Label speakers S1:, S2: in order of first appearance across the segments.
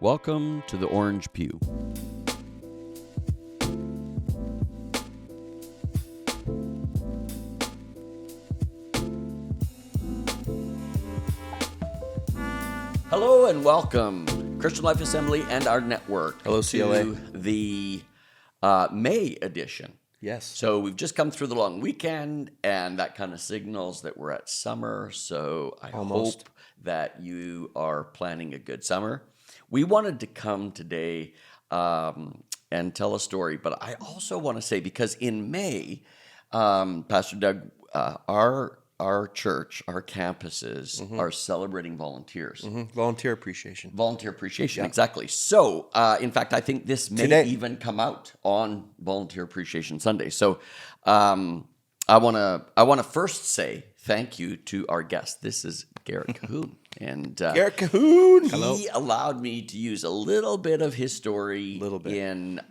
S1: Welcome to the Orange Pew. Hello and welcome, Christian Life Assembly and our network.
S2: Hello, CLA.
S1: To the May edition.
S2: Yes.
S1: So we've just come through the long weekend, and that kind of signals that we're at summer. So I hope that you are planning a good summer. We wanted to come today and tell a story, but I also want to say, because in May, Pastor Doug, our church, our campuses are celebrating volunteers.
S2: Volunteer appreciation.
S1: Volunteer appreciation, exactly. So, in fact, I think this may even come out on Volunteer Appreciation Sunday. So, I want to first say thank you to our guest. This is Garrett Cahoon. And
S2: Garrett Cahoon. Hello.
S1: He allowed me to use a little bit of his story in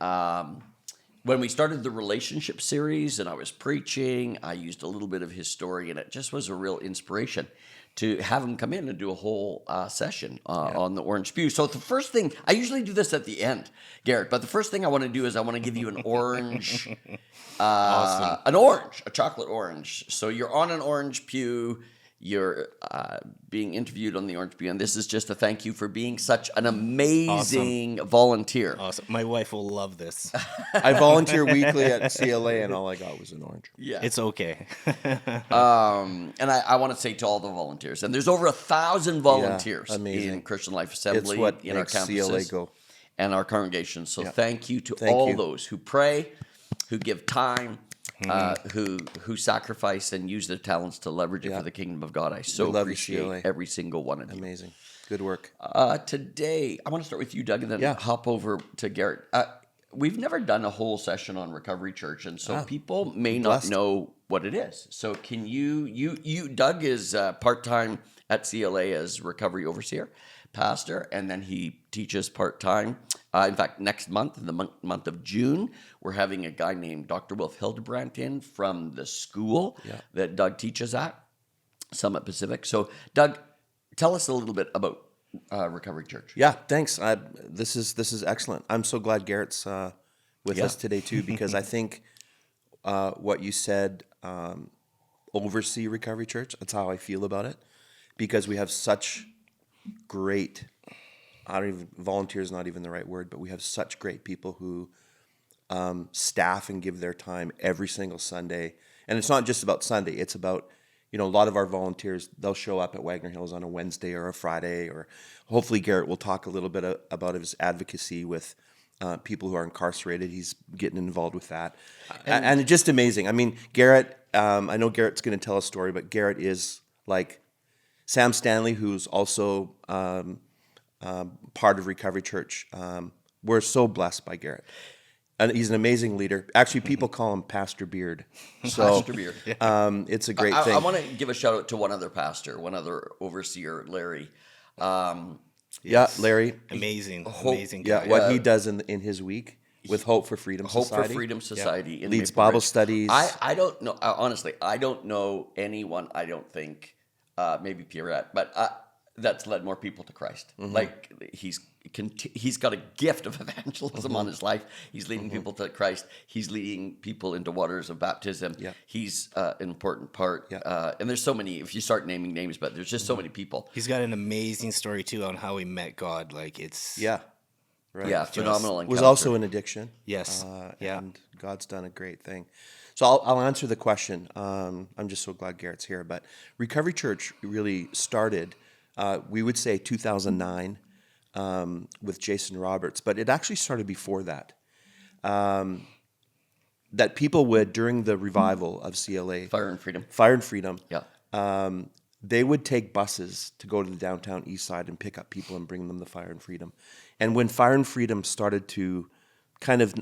S1: when we started the relationship series and I was preaching. I used a little bit of his story, and it just was a real inspiration to have him come in and do a whole session on the Orange Pew. So the first thing, I usually do this at the end, Garrett, but the first thing I want to do is I want to give you an orange, a chocolate orange. So you're on an Orange Pew. You're being interviewed on the Orange Pew, and this is just a thank you for being such an amazing volunteer.
S3: Awesome. My wife will love this.
S2: I volunteer weekly at CLA, and all I got was an orange.
S1: Yeah.
S3: It's okay.
S1: And I want to say to all the volunteers, and there's over 1,000 volunteers in Christian Life Assembly,
S2: it's what
S1: in our campuses,
S2: CLA go.
S1: And our congregations. So thank you to all those who pray, who give time, who sacrifice and use their talents to leverage it for the kingdom of God. I so appreciate every single one of you.
S2: Amazing. Good work.
S1: Today, I want to start with you, Doug, and then hop over to Garrett. We've never done a whole session on Recovery Church, and so people may not know what it is. So can you Doug is part-time at CLA as Recovery Overseer, pastor, and then he teaches part-time. In fact, next month, in the month of June, we're having a guy named Dr. Wilf Hildebrandt in from the school that Doug teaches at, Summit Pacific. So, Doug, tell us a little bit about Recovery Church.
S2: Yeah, thanks. This is excellent. I'm so glad Garrett's with us today too, because I think what you said, oversee Recovery Church. That's how I feel about it, because we have such great. Volunteer is not even the right word, but we have such great people who staff and give their time every single Sunday. And it's not just about Sunday. It's about, a lot of our volunteers, they'll show up at Wagner Hills on a Wednesday or a Friday, or hopefully Garrett will talk a little bit about his advocacy with people who are incarcerated. He's getting involved with that. And it's just amazing. I mean, Garrett, I know Garrett's going to tell a story, but Garrett is like Sam Stanley, who's also part of Recovery Church. We're so blessed by Garrett. And he's an amazing leader. Actually, people call him Pastor Beard. So,
S1: Pastor Beard.
S2: It's a great thing.
S1: I want to give a shout out to one other overseer, Larry.
S2: Larry.
S3: Amazing guy.
S2: Yeah, what he does in his week with Hope for Freedom Society.
S1: Hope for Freedom Society.
S2: Leads Bible studies.
S1: I don't know. Honestly, I don't know anyone, I don't think, maybe Pierrette, but that's led more people to Christ. Like he's got a gift of evangelism on his life. He's leading people to Christ. He's leading people into waters of baptism. He's an important part. And there's so many, if you start naming names, but there's just so many people.
S3: He's got an amazing story too on how he met God. Like it's
S1: phenomenal.
S2: It was also an addiction.
S3: Yes.
S2: And God's done a great thing. So I'll answer the question. I'm just so glad Garrett's here. But Recovery Church really started, we would say 2009, with Jason Roberts, but it actually started before that. That people would, during the revival of CLA, Fire and Freedom, they would take buses to go to the downtown east side and pick up people and bring them the Fire and Freedom. And when Fire and Freedom started to kind of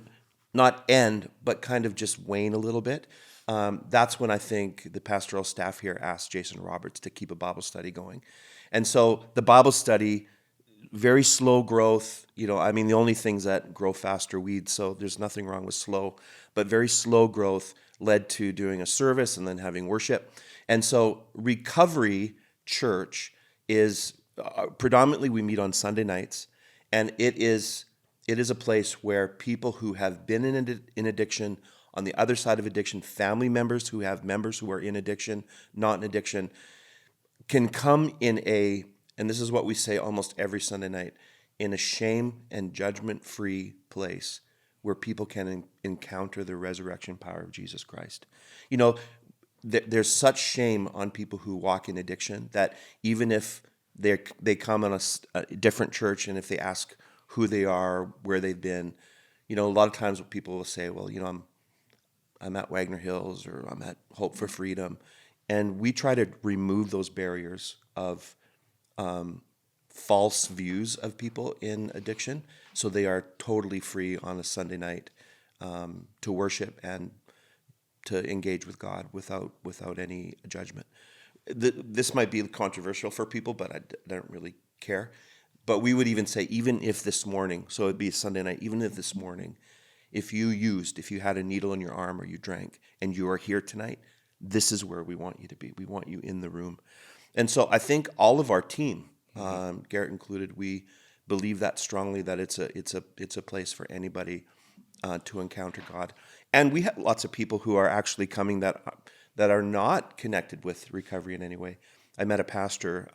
S2: not end, but kind of just wane a little bit, that's when I think the pastoral staff here asked Jason Roberts to keep a Bible study going. And so the Bible study, very slow growth. The only things that grow fast are weeds, so there's nothing wrong with slow, but very slow growth led to doing a service and then having worship. And so Recovery Church is predominantly we meet on Sunday nights, And it is a place where people who have been in addiction, on the other side of addiction, family members who have members who are in addiction, not in addiction, can come and this is what we say almost every Sunday night, in a shame and judgment-free place where people can encounter the resurrection power of Jesus Christ. You know, there's such shame on people who walk in addiction that even if they come on a different church, and if they ask who they are, where they've been, you know, a lot of times people will say, well, you know, I'm at Wagner Hills, or I'm at Hope for Freedom. And we try to remove those barriers of false views of people in addiction, so they are totally free on a Sunday night to worship and to engage with God without any judgment. This might be controversial for people, but I don't really care. But we would even say, even if this morning, so it'd be a Sunday night, even if this morning, if you had a needle in your arm or you drank and you are here tonight, this is where we want you to be. We want you in the room. And so I think all of our team, Garrett included, we believe that strongly, that it's a place for anybody to encounter God. And we have lots of people who are actually coming that are not connected with recovery in any way. I met a pastor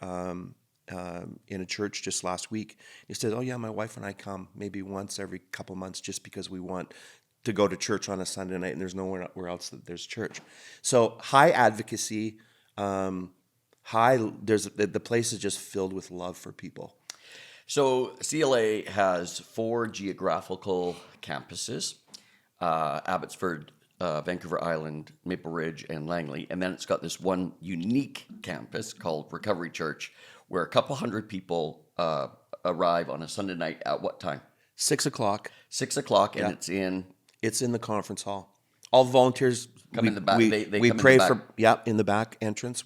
S2: in a church just last week. He said, oh yeah, my wife and I come maybe once every couple months just because we want to go to church on a Sunday night, and there's nowhere else that there's church. So high advocacy, the place is just filled with love for people.
S1: So CLA has 4 geographical campuses, Abbotsford, Vancouver Island, Maple Ridge, and Langley. And then it's got this one unique campus called Recovery Church, where a couple hundred people arrive on a Sunday night at what time?
S2: 6 o'clock.
S1: 6 o'clock, and
S2: yeah. It's in the conference hall. All volunteers
S1: come in the back.
S2: We pray for in the back entrance.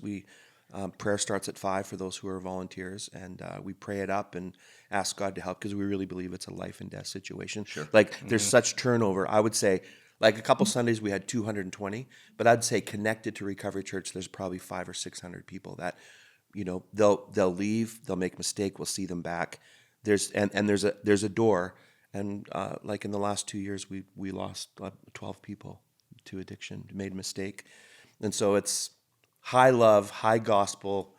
S2: Prayer starts at 5 for those who are volunteers, and we pray it up and ask God to help, because we really believe it's a life and death situation.
S1: Sure.
S2: Like there's such turnover. I would say, like a couple Sundays we had 220, but I'd say connected to Recovery Church, there's probably 500 or 600 people that, you know, they'll leave, they'll make a mistake, we'll see them back. There's a door, and like in the last 2 years we lost 12 people to addiction, made a mistake, and so it's high love, high gospel,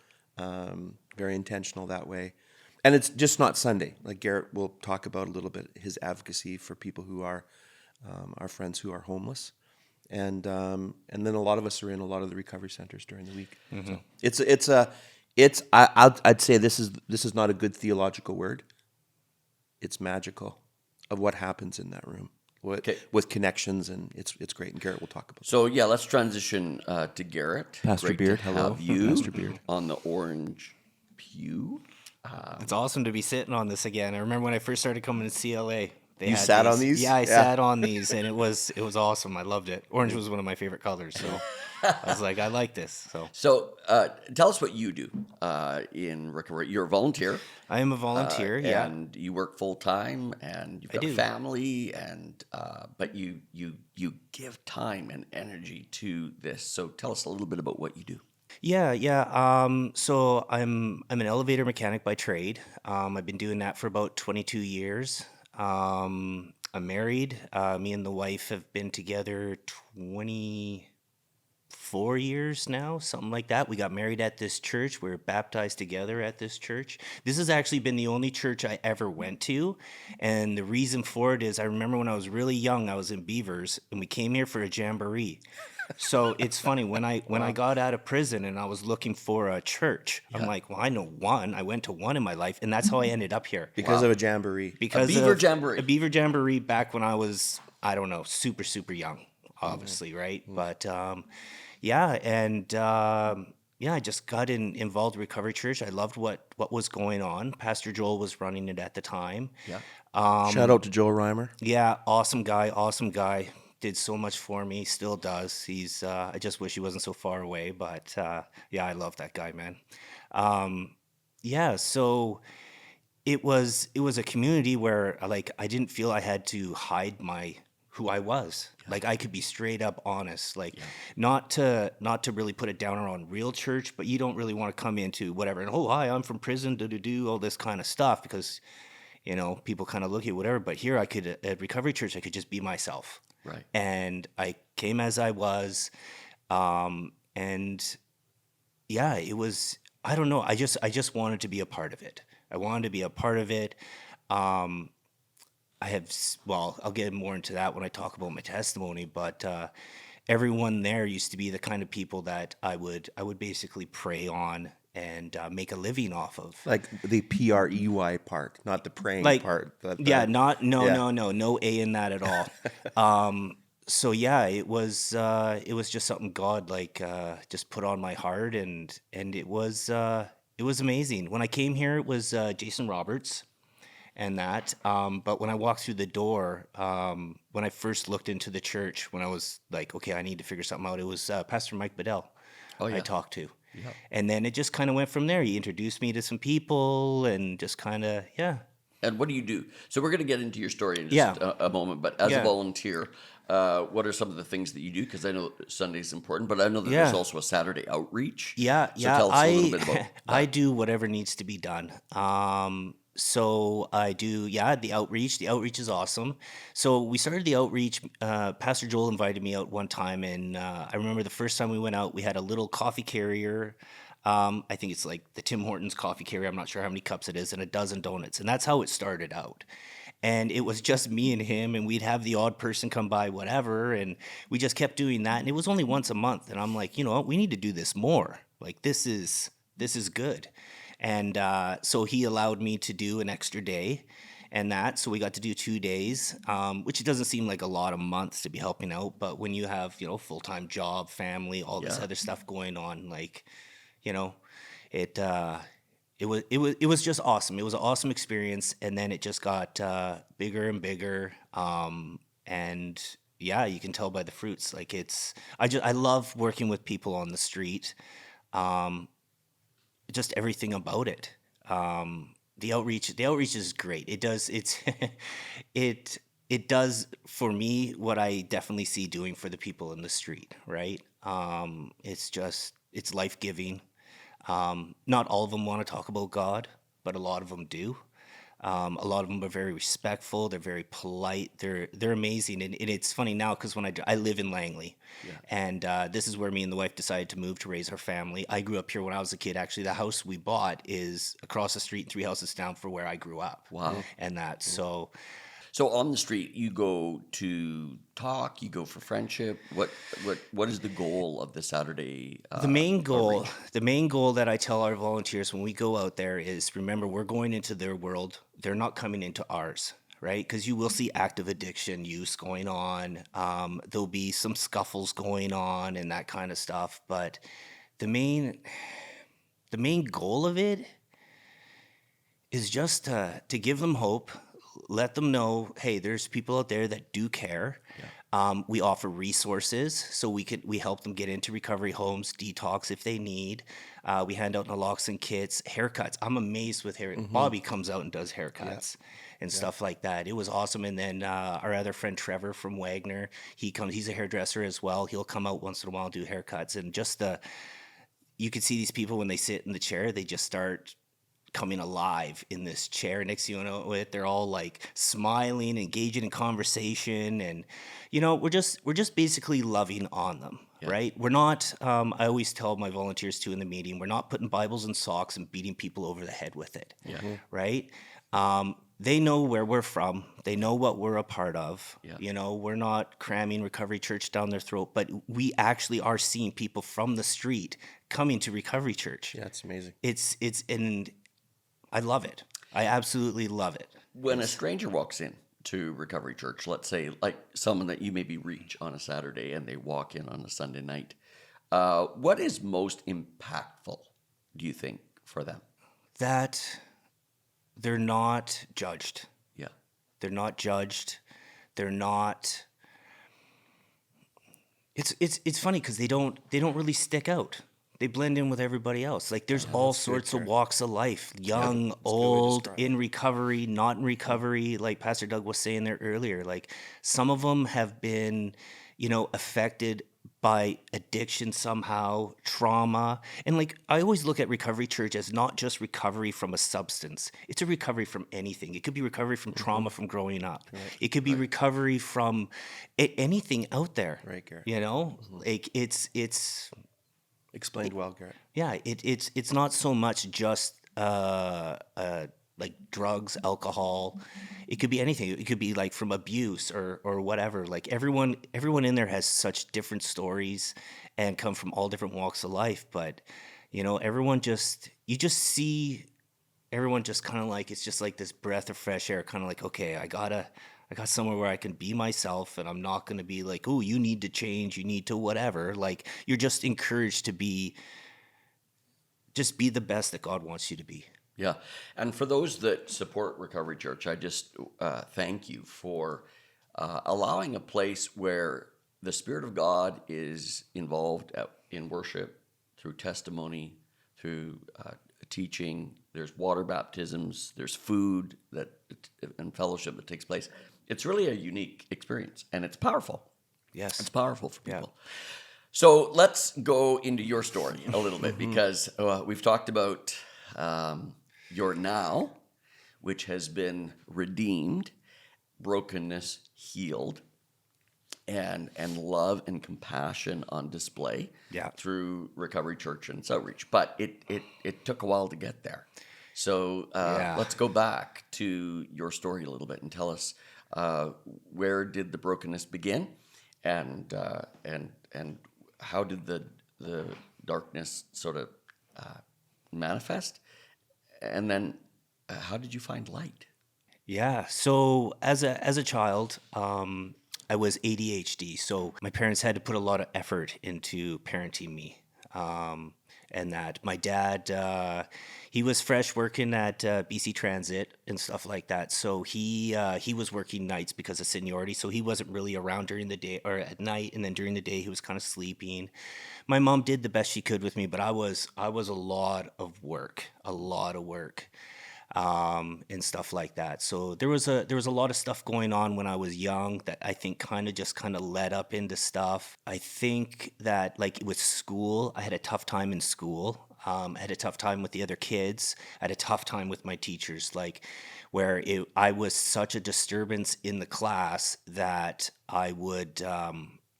S2: very intentional that way. And it's just not Sunday. Like Garrett will talk about a little bit, his advocacy for people who are our friends who are homeless, and then a lot of us are in a lot of the recovery centers during the week. Mm-hmm. So I'd say this is not a good theological word. It's magical of what happens in that room. With connections, and it's great. And Garrett will talk about.
S1: So yeah, let's transition to Garrett.
S2: Pastor
S1: Great
S2: Beard,
S1: to
S2: hello.
S1: have you
S2: Pastor Beard
S1: on the Orange Pew.
S3: It's awesome to be sitting on this again. I remember when I first started coming to CLA.
S2: You sat on these?
S3: Yeah, I sat on these, and it was awesome. I loved it. Orange was one of my favorite colors, so I was like, I like this.
S1: So tell us what you do in recovery. You're a volunteer.
S3: I am a volunteer, yeah.
S1: And you work full time, and you've got a family, and but you give time and energy to this. So tell us a little bit about what you do.
S3: Yeah. So I'm an elevator mechanic by trade. I've been doing that for about 22 years. I'm married. Me and the wife have been together 24 years now, something like that. We got married at this church. We were baptized together at this church. This has actually been the only church I ever went to. And the reason for it is I remember when I was really young, I was in Beavers, and we came here for a jamboree. So it's funny, when I got out of prison and I was looking for a church, I'm like, well, I know one. I went to one in my life, and that's how I ended up here.
S2: Because of a jamboree.
S3: Because
S1: a beaver jamboree.
S3: A beaver jamboree back when I was, I don't know, super, super young, obviously, right? But I just got involved in Recovery Church. I loved what was going on. Pastor Joel was running it at the time.
S1: Yeah.
S2: Shout out to Joel Reimer.
S3: Yeah, awesome guy. Did so much for me, still does. He's I just wish he wasn't so far away, but I love that guy, man. So it was a community where I didn't feel I had to hide who I was. Like I could be straight up honest, not to really put it down on real church, but you don't really want to come into whatever and hi, I'm from prison, do all this kind of stuff, because people kind of look at whatever. But here at Recovery Church, I could just be myself.
S1: Right.
S3: And I came as I was. And yeah, it was, I don't know. I just wanted to be a part of it. I wanted to be a part of it. I'll get more into that when I talk about my testimony, but everyone there used to be the kind of people that I would basically prey on and make a living off of.
S2: Like the PREY part, not the praying part.
S3: No A in that at all. So yeah, it was just something God just put on my heart, and it was amazing. When I came here, it was Jason Roberts. And that, but when I walked through the door, when I first looked into the church, when I was like, okay, I need to figure something out, it was Pastor Mike Bedell I talked to. Yeah. And then it just kind of went from there. He introduced me to some people and just kind of, yeah.
S1: And what do you do? So we're going to get into your story in just a moment, but as a volunteer, what are some of the things that you do? Because I know Sunday's important, but I know that there's also a Saturday outreach.
S3: Yeah,
S1: so tell us a little bit about that.
S3: I do whatever needs to be done. So I do, the outreach. The outreach is awesome. So we started the outreach. Pastor Joel invited me out one time, and I remember the first time we went out, we had a little coffee carrier. I think it's like the Tim Hortons coffee carrier. I'm not sure how many cups it is, and a dozen donuts. And that's how it started out. And it was just me and him, and we'd have the odd person come by, whatever. And we just kept doing that. And it was only once a month. And I'm like, you know what? We need to do this more. Like, this is good. And so he allowed me to do an extra day and that. So we got to do 2 days, which it doesn't seem like a lot of months to be helping out. But when you have, full-time job, family, all this other stuff going on, it was just awesome. It was an awesome experience. And then it just got bigger and bigger. And yeah, you can tell by the fruits. Like I love working with people on the street. Just everything about it. The outreach is great. It does for me what I definitely see doing for the people in the street, right? It's life-giving. Not all of them want to talk about God, but a lot of them do. A lot of them are very respectful. They're very polite. They're amazing. And it's funny now because when I live in Langley, and this is where me and the wife decided to move to raise our family. I grew up here when I was a kid. Actually, the house we bought is across the street, 3 houses down from where I grew up.
S1: Wow.
S3: And that, so
S1: on the street, you go to talk, you go for friendship. What is the goal of the Saturday?
S3: The main goal that I tell our volunteers when we go out there is, remember, we're going into their world. They're not coming into ours, right? Because you will see active addiction use going on. There'll be some scuffles going on and that kind of stuff. But the main goal of it is just to give them hope. Let them know, hey, there's people out there that do care. Yeah. We offer resources, so we help them get into recovery homes, detox if they need. We hand out naloxone kits, haircuts. I'm amazed with hair. Mm-hmm. Bobby comes out and does haircuts and stuff like that. It was awesome. And then our other friend Trevor from Wagner, he's a hairdresser as well. He'll come out once in a while and do haircuts. And just you can see these people when they sit in the chair, they just start coming alive in this chair. Next thing you know it, they're all like smiling, engaging in conversation, and we're just basically loving on them, right? We're not. I always tell my volunteers too in the meeting, we're not putting Bibles in socks and beating people over the head with it, right? They know where we're from. They know what we're a part of. Yeah. We're not cramming Recovery Church down their throat, but we actually are seeing people from the street coming to Recovery Church.
S2: Yeah, it's amazing.
S3: And I love it. I absolutely love it.
S1: When a stranger walks in to Recovery Church, let's say like someone that you maybe reach on a Saturday and they walk in on a Sunday night, what is most impactful, do you think, for them?
S3: That they're not judged.
S1: Yeah.
S3: They're not judged. They're not. It's funny because they don't really stick out. They blend in with everybody else. Like there's all sorts of walks of life, young, old, in recovery, not in recovery. Like Pastor Doug was saying there earlier, like some of them have been, affected by addiction somehow, trauma. And like I always look at Recovery Church as not just recovery from a substance. It's a recovery from anything. It could be recovery from trauma from growing up. It could be recovery from anything out there.
S2: Right, Garrett.
S3: You know? Like it's
S2: Explained well, Garrett.
S3: yeah, it's not so much just like drugs, alcohol. It could be anything. It could be like from abuse or whatever. Like everyone in there has such different stories and come from all different walks of life. But you know, you just see everyone just kind of like it's just like this breath of fresh air. Kind of like, okay, I got somewhere where I can be myself, and I'm not going to be like, oh, you need to change, you need to whatever. Like you're just encouraged to be the best that God wants you to be.
S1: Yeah. And for those that support Recovery Church, I just thank you for allowing a place where the Spirit of God is involved in worship, through testimony, through teaching. There's water baptisms, there's food and fellowship that takes place. It's really a unique experience, and it's powerful.
S3: Yes.
S1: It's powerful for people.
S3: Yeah.
S1: So let's go into your story a little bit, because we've talked about your now, which has been redeemed, brokenness healed, and love and compassion on display through Recovery Church and its outreach. But it took a while to get there. So let's go back to your story a little bit and tell us where did the brokenness begin, and how did the darkness sort of manifest, and then how did you find light?
S3: Yeah. So as a child, I was ADHD. So my parents had to put a lot of effort into parenting me. And that my dad, he was fresh working at BC Transit and stuff like that. So he was working nights because of seniority. So he wasn't really around during the day or at night. And then during the day, he was kind of sleeping. My mom did the best she could with me, but I was a lot of work, and stuff like that. So there was a lot of stuff going on when I was young that I think kind of led up into stuff. I think that like with school, I had a tough time in school. I had a tough time with the other kids. I had a tough time with my teachers, like where I was such a disturbance in the class that I would.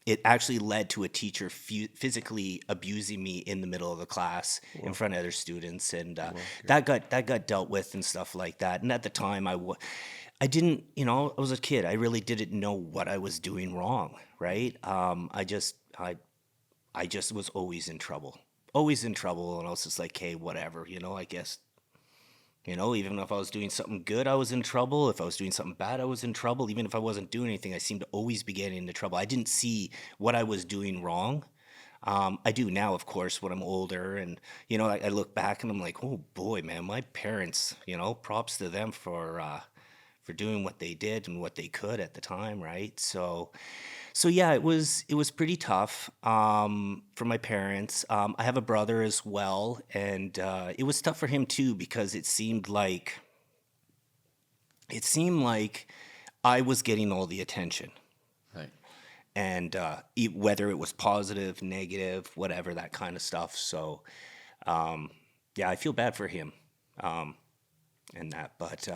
S3: It actually led to a teacher physically abusing me in the middle of the class in front of other students, and that got dealt with and stuff like that. And at the time, I didn't, I was a kid. I really didn't know what I was doing wrong, right? I just was always in trouble, and I was just like, hey, whatever, I guess. Even if I was doing something good, I was in trouble. If I was doing something bad, I was in trouble. Even if I wasn't doing anything, I seemed to always be getting into trouble. I didn't see what I was doing wrong. I do now, of course, when I'm older. And, I look back and I'm like, oh, boy, man, my parents, props to them for doing what they did and what they could at the time, right? So yeah, it was pretty tough for my parents. I have a brother as well, and it was tough for him too because it seemed like I was getting all the attention,
S1: Right.
S3: and whether it was positive, negative, whatever, that kind of stuff. So yeah, I feel bad for him and that, but.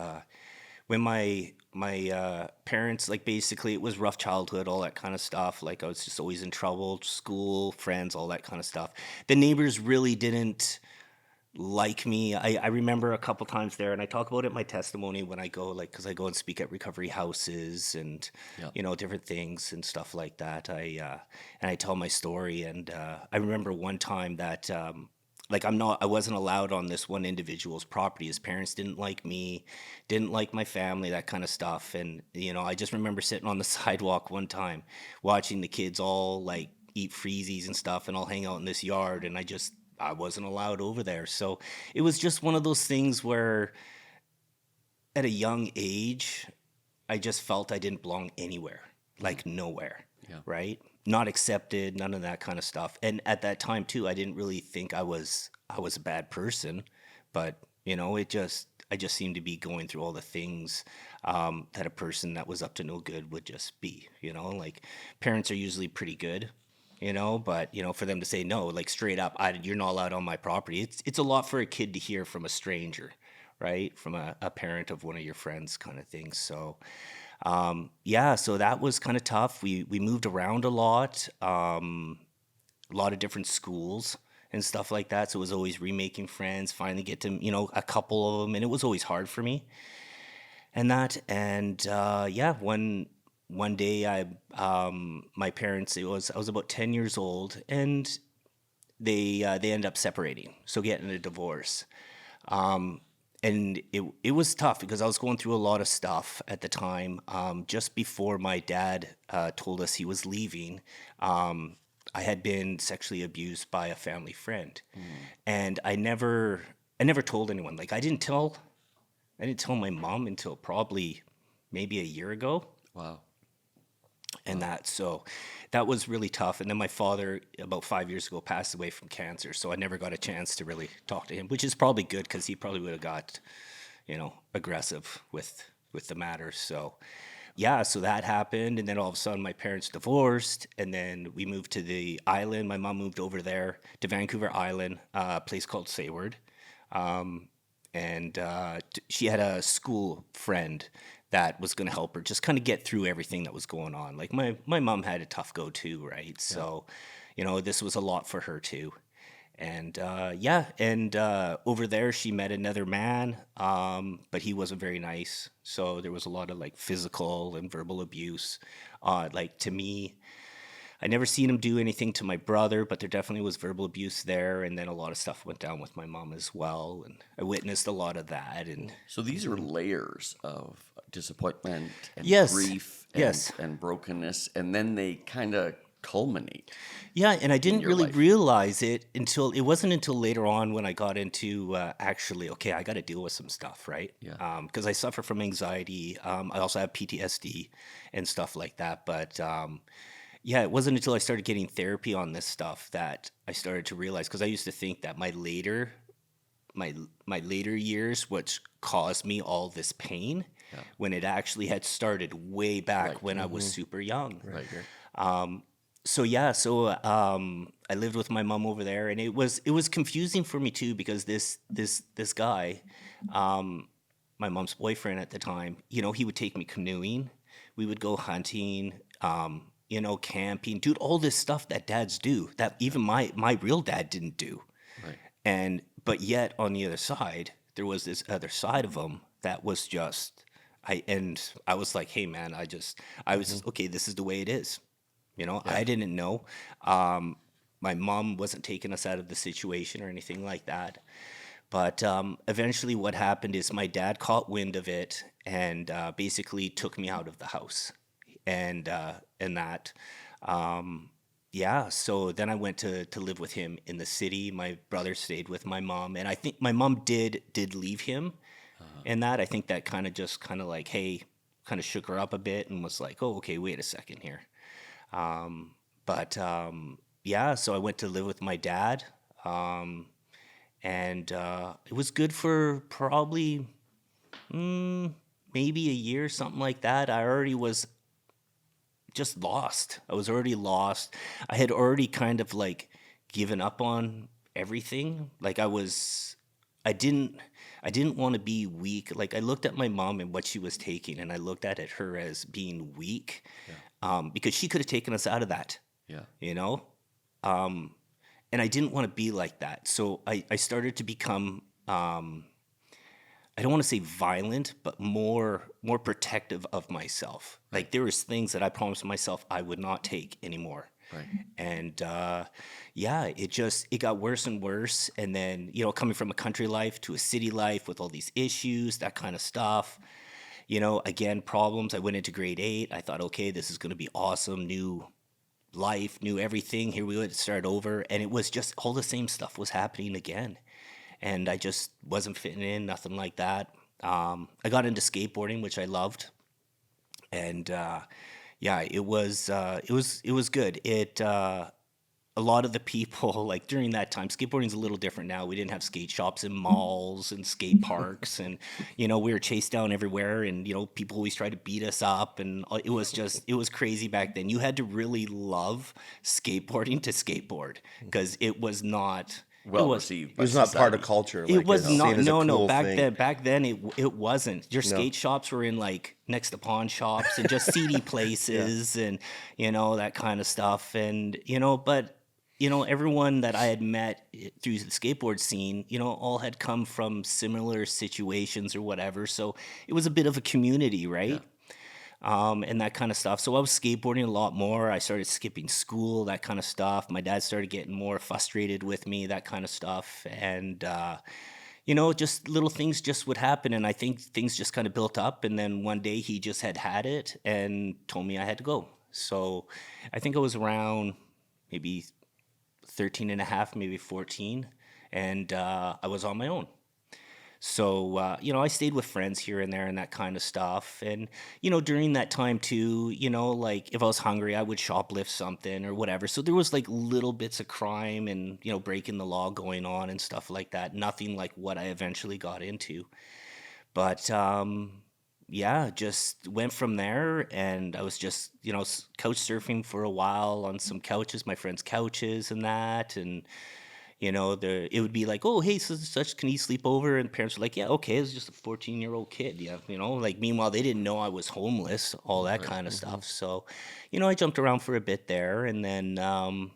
S3: When my parents, like basically it was rough childhood, all that kind of stuff. Like I was just always in trouble, school, friends, all that kind of stuff. The neighbors really didn't like me. I remember a couple times there, and I talk about it in my testimony when I go, like, because I go and speak at recovery houses and, different things and stuff like that. And I tell my story, and I remember one time that... I wasn't allowed on this one individual's property. His parents didn't like me, didn't like my family, that kind of stuff. And, I just remember sitting on the sidewalk one time watching the kids all like eat freezies and stuff and all hang out in this yard. And I wasn't allowed over there. So it was just one of those things where at a young age, I just felt I didn't belong anywhere, like nowhere.
S1: Yeah.
S3: Right? Not accepted, none of that kind of stuff. And at that time too, I didn't really think I was a bad person, but I just seemed to be going through all the things that a person that was up to no good would just be. Like parents are usually pretty good, but for them to say no, like straight up, you're not allowed on my property. It's a lot for a kid to hear from a stranger, right? From a parent of one of your friends kind of thing. So, so that was kind of tough. We moved around a lot of different schools and stuff like that. So it was always remaking friends, finally get to, a couple of them. And it was always hard for me and that. And one day my parents, I was about 10 years old, and they ended up separating. So getting a divorce. And it was tough because I was going through a lot of stuff at the time. Just before my dad told us he was leaving, I had been sexually abused by a family friend, and I never told anyone. Like I didn't tell my mom until probably maybe a year ago.
S1: Wow.
S3: And that was really tough. And then my father, about 5 years ago, passed away from cancer. So I never got a chance to really talk to him, which is probably good because he probably would have got, aggressive with the matter. So, so that happened. And then all of a sudden my parents divorced. And then we moved to the island. My mom moved over there to Vancouver Island, a place called Sayward. She had a school friend that was going to help her just kind of get through everything that was going on. Like my mom had a tough go too, right? So, this was a lot for her too. And over there she met another man, but he wasn't very nice. So there was a lot of like physical and verbal abuse. Like to me, I never seen him do anything to my brother, but there definitely was verbal abuse there. And then a lot of stuff went down with my mom as well. And I witnessed a lot of that. And
S1: so these are layers of disappointment and
S3: Yes.
S1: grief and brokenness, and then they kind of culminate.
S3: Yeah, and I didn't
S1: your
S3: really
S1: life.
S3: realize it wasn't until later on when I got into actually, okay, I got to deal with some stuff, right?
S1: Yeah.
S3: Because I suffer from anxiety. I also have PTSD and stuff like that. But it wasn't until I started getting therapy on this stuff that I started to realize, because I used to think that my later years, which caused me all this pain, when it actually had started way back when I was super young.
S1: Right.
S3: I lived with my mom over there, and it was confusing for me too, because this guy, my mom's boyfriend at the time, he would take me canoeing, we would go hunting, camping, dude, all this stuff that dads do that even my real dad didn't do.
S1: Right.
S3: But yet on the other side, there was this other side of him that was just, I was like, hey man, I was just, okay, this is the way it is. I didn't know. My mom wasn't taking us out of the situation or anything like that. But eventually what happened is my dad caught wind of it and basically took me out of the house. So then I went to live with him in the city. My brother stayed with my mom, and I think my mom did leave him. And that, I think that kind of like, hey, kind of shook her up a bit and was like, oh, okay, wait a second here. So I went to live with my dad, and it was good for probably maybe a year, something like that. I already was just lost. I was already lost. I had already kind of like given up on everything. Like I didn't want to be weak. Like I looked at my mom and what she was taking, and I looked at her as being weak, because she could have taken us out of that.
S1: Yeah.
S3: And I didn't want to be like that. So I started to become, I don't want to say violent, but more protective of myself. Like there was things that I promised myself I would not take anymore.
S1: Right.
S3: And it got worse and worse. And then, coming from a country life to a city life with all these issues, that kind of stuff, again, problems. I went into grade 8. I thought, okay, this is going to be awesome. New life, new everything. Here we would start over. And it was just all the same stuff was happening again. And I just wasn't fitting in, nothing like that. I got into skateboarding, which I loved. And it was good. a lot of the people, like during that time, skateboarding's a little different now. We didn't have skate shops in malls and skate parks, and we were chased down everywhere, and people always tried to beat us up, and it was crazy back then. You had to really love skateboarding to skateboard, because it was not
S1: well received.
S2: It was not part of culture.
S3: It was not. No.
S2: Thing.
S3: Back then, it wasn't. Your skate shops were in like next to pawn shops and just seedy places, and that kind of stuff. And but everyone that I had met through the skateboard scene, all had come from similar situations or whatever. So it was a bit of a community, right? And that kind of stuff. So I was skateboarding a lot more. I started skipping school, that kind of stuff. My dad started getting more frustrated with me, that kind of stuff. And, just little things just would happen. And I think things just kind of built up. And then one day he just had it and told me I had to go. So I think I was around maybe 13 and a half, maybe 14. And I was on my own. So, I stayed with friends here and there and that kind of stuff. And, during that time too, like if I was hungry, I would shoplift something or whatever. So there was like little bits of crime and, breaking the law going on and stuff like that. Nothing like what I eventually got into. But, just went from there, and I was just, couch surfing for a while on some couches, my friends' couches and that. And, it would be like, oh, hey, such, can you sleep over? And parents were like, yeah, okay, it's just a 14-year-old kid. Yeah, like meanwhile, they didn't know I was homeless, all that kind of stuff. So, I jumped around for a bit there, and then, I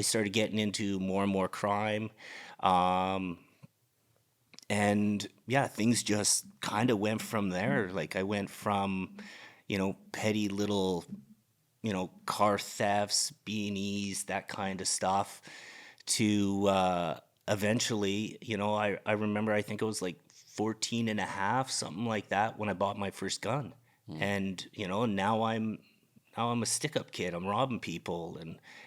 S3: started getting into more and more crime. And things just kind of went from there. Like I went from, petty little, car thefts, B&Es, that kind of stuff, to eventually, I remember, I think it was like 14 and a half, something like that, when I bought my first gun. And, now I'm a stick-up kid. I'm robbing people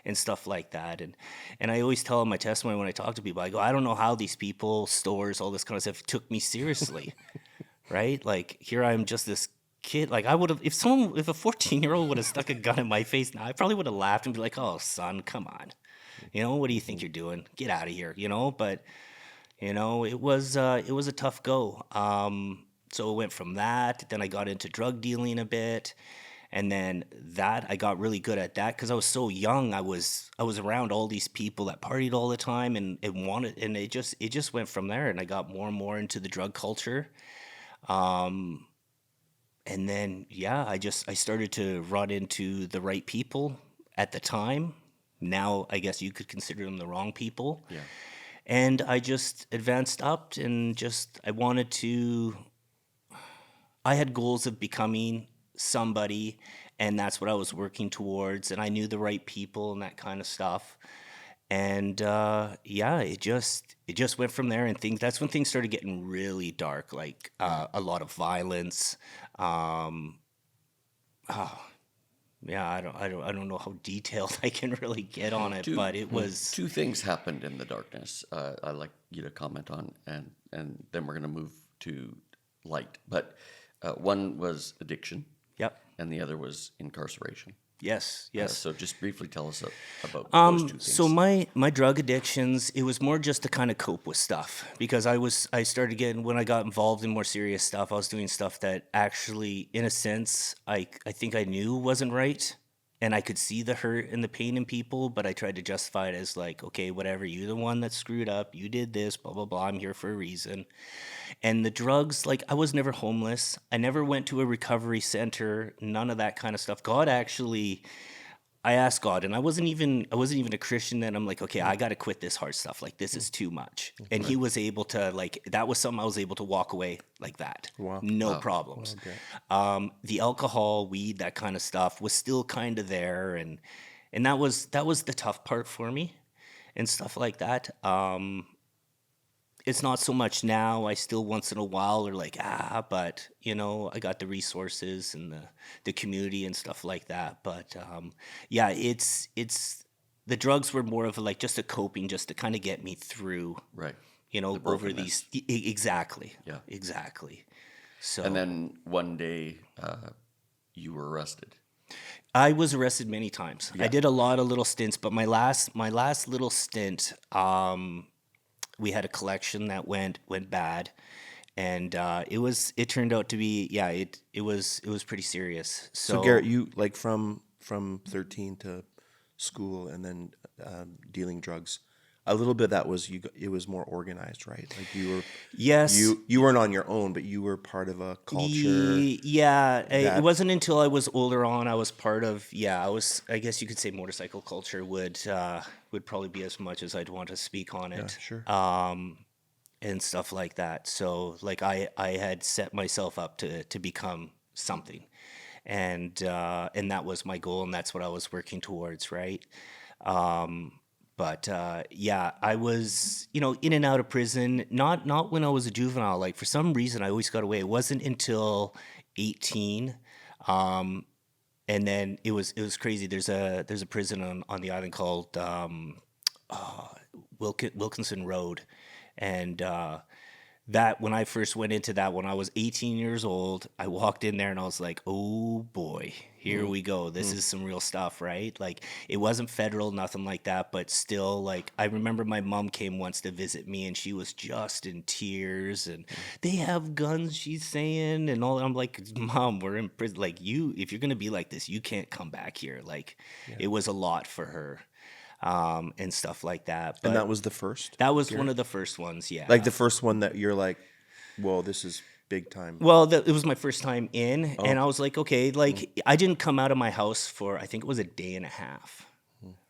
S3: and stuff like that. And I always tell in my testimony when I talk to people, I go, I don't know how these people, stores, all this kind of stuff took me seriously, right? Like, here I am, just this kid. Like, I would have, if a 14-year-old would have stuck a gun in my face now, I probably would have laughed and be like, oh, son, come on. What do you think you're doing? Get out of here, But, it was a tough go. So it went from that. Then I got into drug dealing a bit. And then I got really good at that because I was so young. I was around all these people that partied all the time and it just went from there. And I got more and more into the drug culture. And then, I started to run into the right people at the time. Now, I guess you could consider them the wrong people. Yeah. And I just advanced up and I had goals of becoming somebody, and that's what I was working towards. And I knew the right people and that kind of stuff. And it just went from there. And that's when things started getting really dark, like a lot of violence. I don't know how detailed I can really get on it, but it was...
S1: Two things happened in the darkness I'd like you to comment on, and then we're going to move to light. But one was addiction.
S3: Yep.
S1: And the other was incarceration.
S3: Yes.
S1: So just briefly tell us about those two things.
S3: So my drug addictions, it was more just to kind of cope with stuff, because I started getting, when I got involved in more serious stuff, I was doing stuff that actually, in a sense, I think I knew wasn't right. And I could see the hurt and the pain in people, but I tried to justify it as like, okay, whatever, you're the one that screwed up, you did this, blah, blah, blah, I'm here for a reason. And the drugs, like, I was never homeless. I never went to a recovery center, none of that kind of stuff. I asked God, and I wasn't even a Christian then. I'm like, okay, I got to quit this hard stuff. Like, this is too much. And he was able to, like, that was something I was able to walk away like that. Wow. No problems. Okay. The alcohol, weed, that kind of stuff was still kind of there. And that was the tough part for me and stuff like that. It's not so much now. I still once in a while are like, but I got the resources and the community and stuff like that. But it's the drugs were more of like just a coping, just to kind of get me through. Right. Over these exactly. Yeah. Exactly. So
S1: and then one day you were arrested.
S3: I was arrested many times. I did a lot of little stints, but my last little stint, we had a collection that went bad, and it turned out to be it was pretty serious.
S2: So Garrett, you like from 13 to school and then dealing drugs. A little bit of that was it was more organized, right? Like you were you weren't on your own, but you were part of a culture.
S3: It wasn't until I was older on I was part of I guess you could say motorcycle culture would probably be as much as I'd want to speak on it.
S2: Sure.
S3: And stuff like that. So like I had set myself up to become something. And that was my goal, and that's what I was working towards, right? But I was, in and out of prison, not when I was a juvenile. Like for some reason, I always got away. It wasn't until 18, and then it was crazy. There's a prison on the island called Wilkinson Road, and that when I first went into that when I was 18 years old, I walked in there and I was like, oh boy, here we go. This is some real stuff, right? Like it wasn't federal, nothing like that, but still, like I remember my mom came once to visit me and she was just in tears and they have guns, she's saying, and all. I'm like, Mom, we're in prison. Like if you're gonna be like this, you can't come back here. Like it was a lot for her. And stuff like that. But
S2: and that was the first?
S3: That was one of the first ones, yeah.
S2: Like the first one that you're like, whoa, this is big time.
S3: Well, it was my first time in, and I was like, okay, like I didn't come out of my house for, I think it was a day and a half,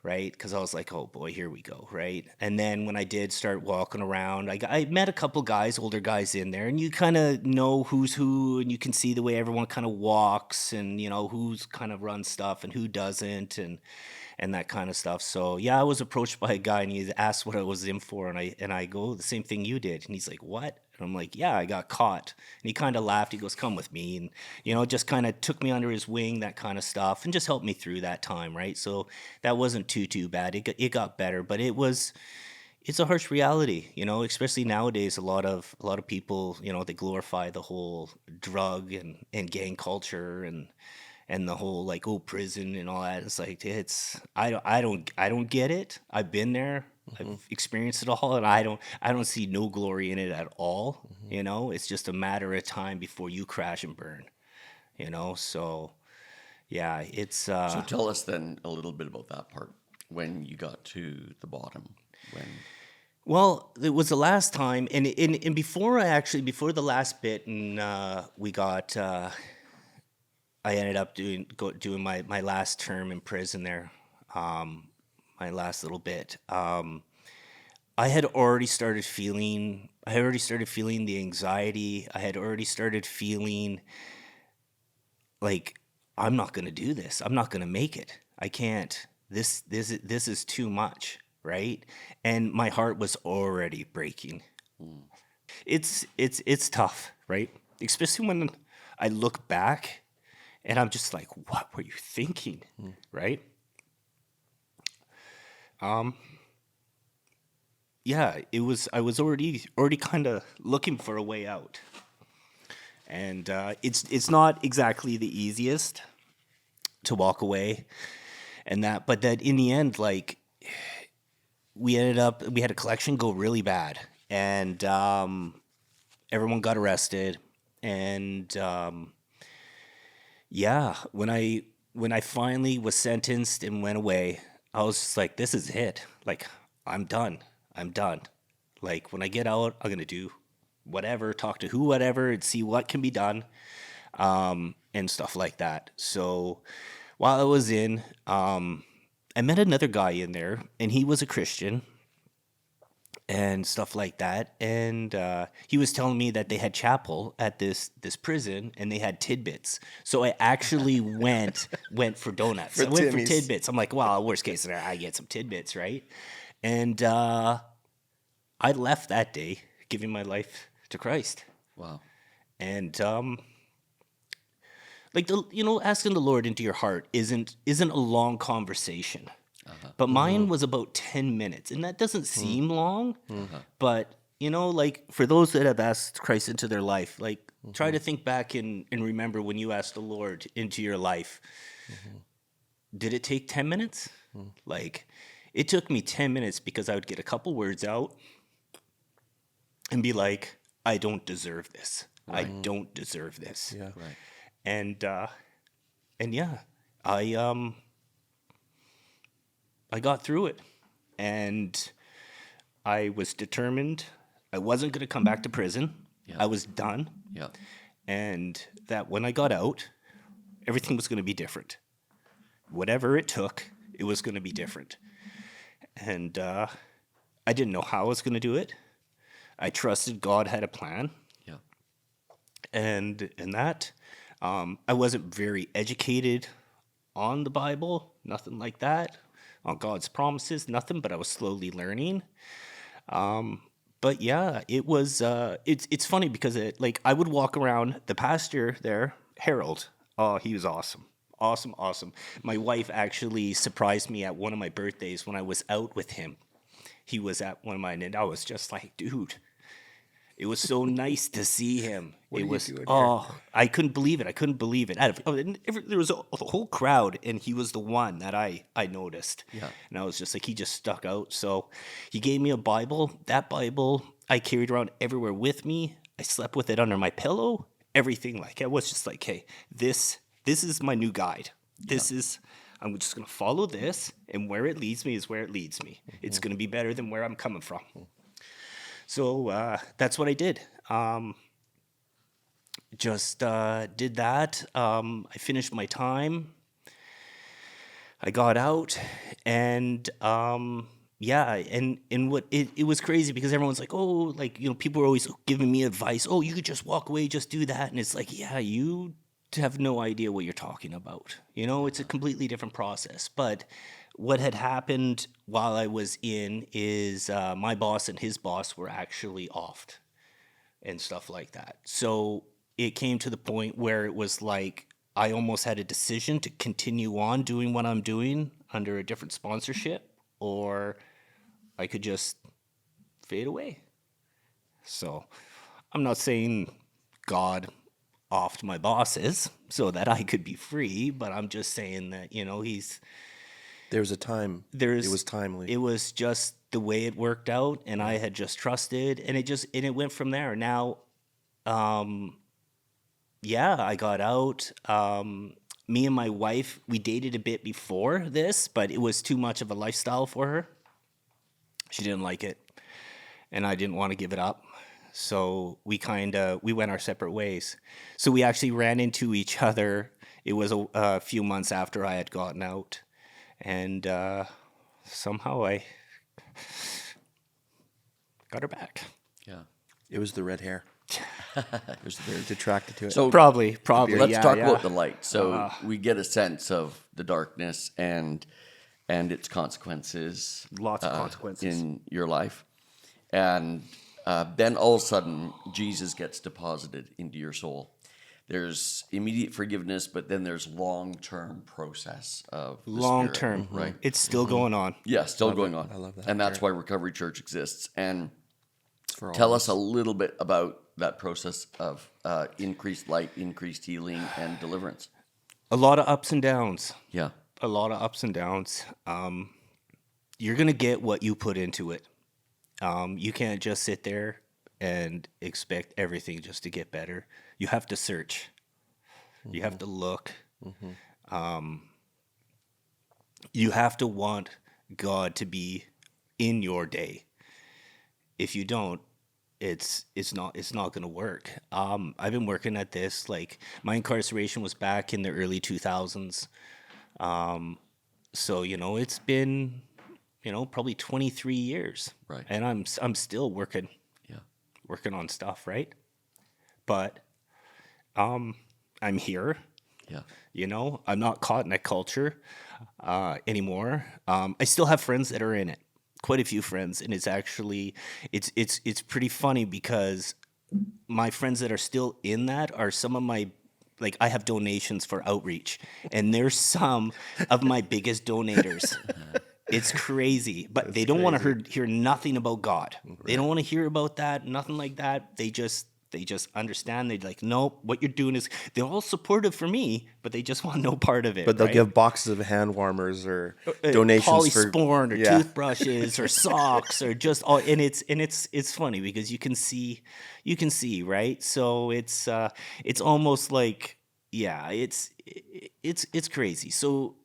S3: right? Because I was like, oh boy, here we go, right? And then when I did start walking around, I met a couple guys, older guys in there, and you kind of know who's who, and you can see the way everyone kind of walks, and who's kind of runs stuff and who doesn't, and that kind of stuff. So I was approached by a guy and he asked what I was in for, and I go, the same thing you did. And he's like, what? And I'm like, yeah, I got caught. And he kind of laughed. He goes, come with me. And just kind of took me under his wing, that kind of stuff, and just helped me through that time, right? So that wasn't too bad. It got better, but it's a harsh reality, especially nowadays. A lot of people, they glorify the whole drug and gang culture and the whole like prison and all that. It's like I don't get it. I've been there. I've experienced it all, and I don't see no glory in it at all. It's just a matter of time before you crash and burn. So yeah, it's.
S1: So tell us then a little bit about that part when you got to the bottom.
S3: Well, it was the last time, and before the last bit, and we got. I ended up doing my last term in prison there, my last little bit. I had already started feeling the anxiety. I had already started feeling like I'm not going to do this. I'm not going to make it. I can't. This is too much, right? And my heart was already breaking. It's tough, right? Especially when I look back. And I'm just like, what were you thinking, right? It was. I was already kind of looking for a way out, and it's not exactly the easiest to walk away, but that in the end, like we had a collection go really bad, and everyone got arrested, and. When I finally was sentenced and went away, I was just like, this is it. Like, I'm done. Like, when I get out, I'm going to do whatever, talk to whatever, and see what can be done, and stuff like that. So while I was in, I met another guy in there, and he was a Christian. And stuff like that, and he was telling me that they had chapel at this prison, and they had tidbits. So I actually went for donuts. I went for tidbits. I'm like, well, worst case scenario, I get some tidbits, right? And I left that day, giving my life to Christ.
S1: Wow.
S3: And asking the Lord into your heart isn't a long conversation. But mine was about 10 minutes, and that doesn't seem long, but, like, for those that have asked Christ into their life, like, try to think back and remember when you asked the Lord into your life. did it take 10 minutes? Like, it took me 10 minutes because I would get a couple words out and be like, I don't deserve this. I don't deserve this.
S2: Yeah.
S1: Right.
S3: And yeah, I got through it, and I was determined I wasn't going to come back to prison.
S1: Yeah.
S3: I was done.
S1: Yeah.
S3: And that when I got out, everything was going to be different. Whatever it took, it was going to be different. And I didn't know how I was going to do it. I trusted God had a plan.
S1: Yeah.
S3: And that, I wasn't very educated on the Bible, nothing like that, on God's promises, nothing, but I was slowly learning. But yeah, it was, it's funny because I would walk around, the pastor there, Harold, oh, he was awesome. Awesome. My wife actually surprised me at one of my birthdays when I was out with him. He was at one of mine, and I was just like, dude, it was so nice to see him.
S2: What
S3: it
S2: are you
S3: was,
S2: doing
S3: I couldn't believe it. There was a whole crowd, and he was the one that I noticed.
S1: Yeah.
S3: And I was just like, he just stuck out. So he gave me a Bible. That Bible I carried around everywhere with me. I slept with it under my pillow. Everything. Like, I was just like, hey, this is my new guide. I'm just going to follow this, and where it leads me is where it leads me. It's going to be better than where I'm coming from. So that's what I did. Did that. I finished my time. I got out, and and what it was crazy because everyone's like, oh, like, you know, people were always giving me advice. Oh, you could just walk away, just do that, and it's like, yeah, you have no idea what you're talking about. You know, it's a completely different process. But what had happened while I was in is my boss and his boss were actually offed and stuff like that. So it came to the point where it was like I almost had a decision to continue on doing what I'm doing under a different sponsorship, or I could just fade away. So I'm not saying God offed my bosses so that I could be free, but I'm just saying that, you know,
S2: There was a time. It was timely.
S3: It was just the way it worked out, and I had just trusted, and it went from there. Now, I got out. Me and my wife, we dated a bit before this, but it was too much of a lifestyle for her. She didn't like it, and I didn't want to give it up. So we went our separate ways. So we actually ran into each other. It was a few months after I had gotten out. And somehow I got her back.
S1: Yeah.
S2: It was the red hair. It was very detracted to it.
S1: So
S3: Probably.
S1: let's talk about the light. So we get a sense of the darkness and its consequences.
S3: Lots of consequences.
S1: In your life. And then all of a sudden, Jesus gets deposited into your soul. There's immediate forgiveness, but then there's long-term process of the
S3: long-term,
S1: Spirit, right?
S3: It's still going on.
S1: Yeah, still going on.
S2: I love that.
S1: And that's why Recovery Church exists. And
S2: For all
S1: tell
S2: of
S1: us a little bit about that process of increased light, increased healing, and deliverance.
S3: A lot of ups and downs.
S1: Yeah.
S3: A lot of ups and downs. You're going to get what you put into it. You can't just sit there and expect everything just to get better. You have to search. Mm-hmm. You have to look. Mm-hmm. You have to want God to be in your day. If you don't, it's not going to work. I've been working at this. Like, my incarceration was back in the early 2000s. So, you know, it's been, you know, probably 23 years.
S1: Right.
S3: And I'm still working.
S1: Yeah.
S3: Working on stuff, right? But I'm here.
S1: Yeah.
S3: You know, I'm not caught in that culture anymore. I still have friends that are in it. Quite a few friends, and it's actually it's pretty funny because my friends that are still in that are some of my, like, I have donations for outreach, and they're some of my biggest donators. It's crazy, but they don't want to hear nothing about God. Right. They don't want to hear about that, nothing like that. They just They just understand. They're like, nope, what you're doing is, they're all supportive for me, but they just want no part of it.
S2: But they'll
S3: right?
S2: give boxes of hand warmers or donations for
S3: Polysporin or toothbrushes or socks or just all, and it's funny because you can see, right? So it's almost like, yeah, it's crazy. So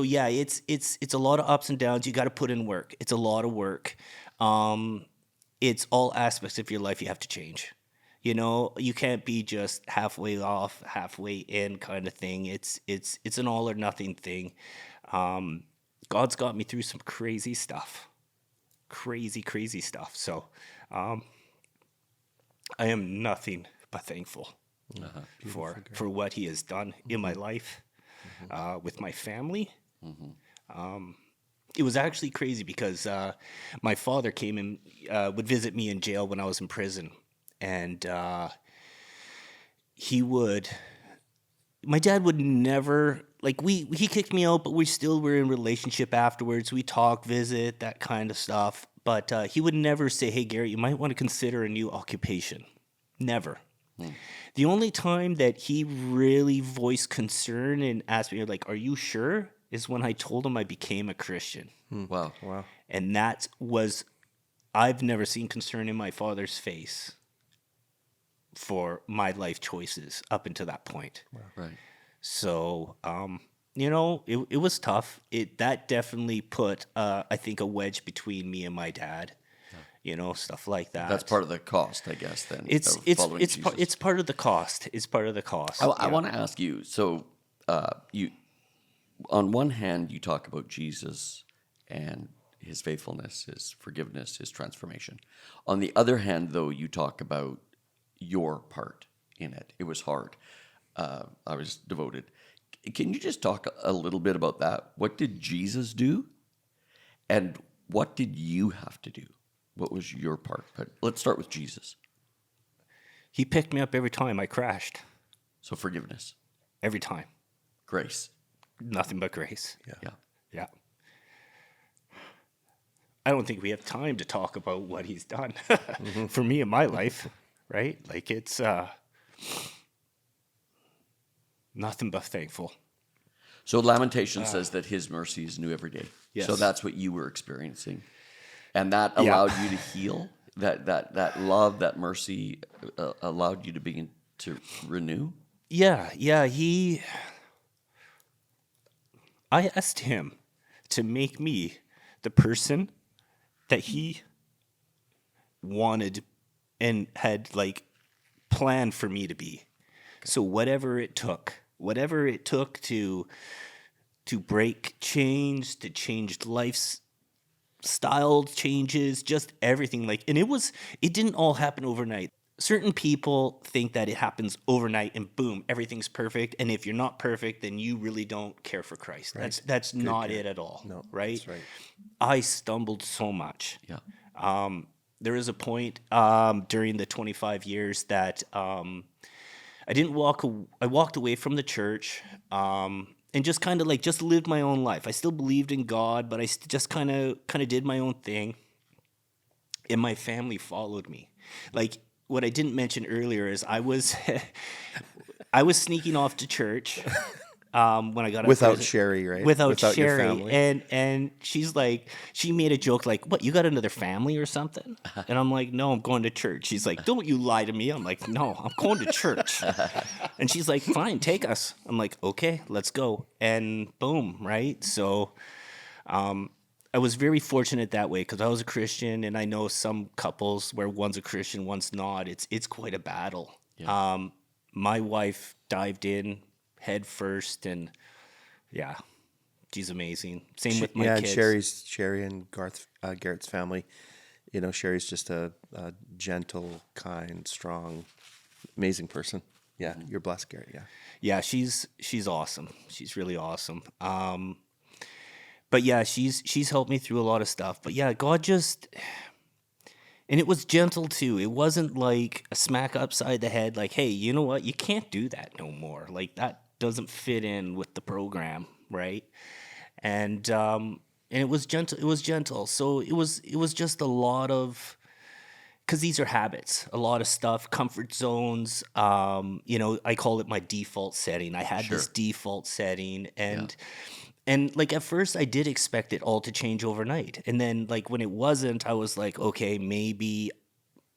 S3: yeah, it's a lot of ups and downs. You got to put in work. It's a lot of work. It's all aspects of your life you have to change. You know, you can't be just halfway off, halfway in kind of thing. It's an all or nothing thing. God's got me through some crazy stuff. Crazy stuff. So I am nothing but thankful for what he has done in my life, with my family. It was actually crazy because my father came and would visit me in jail when I was in prison. And my dad would never, like, he kicked me out, but we still were in relationship afterwards. We talk, visit, that kind of stuff. But he would never say, hey, Garrett, you might want to consider a new occupation. Never. The only time that he really voiced concern and asked me, like, are you sure? Is when I told him I became a Christian.
S1: Wow.
S3: And I've never seen concern in my father's face for my life choices up until that point.
S1: Right.
S3: So, it was tough. That definitely put, I think, a wedge between me and my dad. Stuff like that.
S1: That's part of the cost, I guess. Then
S3: it's part of the cost. It's part of the cost.
S1: I want to ask you. So, you, on one hand, you talk about Jesus and his faithfulness, his forgiveness, his transformation. On the other hand, though, you talk about your part in it. It was hard. I was devoted. Can you just talk a little bit about that? What did Jesus do? And what did you have to do? What was your part? But let's start with Jesus.
S3: He picked me up every time I crashed.
S1: So forgiveness.
S3: Every time.
S1: Grace.
S3: Nothing but grace.
S1: Yeah.
S3: I don't think we have time to talk about what he's done for me in my life. Right? Like, it's nothing but thankful.
S1: So Lamentation says that his mercy is new every day.
S3: Yes.
S1: So that's what you were experiencing. And that allowed you to heal? That love, that mercy allowed you to begin to renew?
S3: Yeah. I asked him to make me the person that he wanted and had, like, planned for me to be. So whatever it took to break chains, to change lifestyle changes, just everything. Like, and it didn't all happen overnight. Certain people think that it happens overnight and boom, everything's perfect. And if you're not perfect, then you really don't care for Christ. Right. That's not it at all. No, right? That's right. I stumbled so much.
S1: Yeah.
S3: There was a point during the 25 years that I walked away from the church and just kind of just lived my own life. I still believed in God, but I just kind of did my own thing. And my family followed me. Like, what I didn't mention earlier is I was sneaking off to church when I got
S2: without Sherry, right?
S3: Without Sherry,
S2: your family.
S3: And she's like, she made a joke like, "What? You got another family or something?" And I'm like, "No, I'm going to church." She's like, "Don't you lie to me?" I'm like, "No, I'm going to church." And she's like, "Fine, take us." I'm like, "Okay, let's go." And boom, right? So, I was very fortunate that way because I was a Christian, and I know some couples where one's a Christian, one's not. It's quite a battle. Yeah. My wife dived in head first, and yeah, she's amazing. Same with my kids.
S2: Sherry and Garrett's family. Sherry's just a gentle, kind, strong, amazing person. Yeah, you're blessed, Garrett.
S3: Yeah, she's awesome. She's really awesome. But yeah, she's helped me through a lot of stuff. But yeah, God and it was gentle too. It wasn't like a smack upside the head, like, hey, you know what? You can't do that no more. Like, that doesn't fit in with the program, right? And it was gentle. So it was just a lot of because these are habits, a lot of stuff, comfort zones. I call it my default setting. I had this default setting, and like at first I did expect it all to change overnight. And then like when it wasn't, I was like, okay, maybe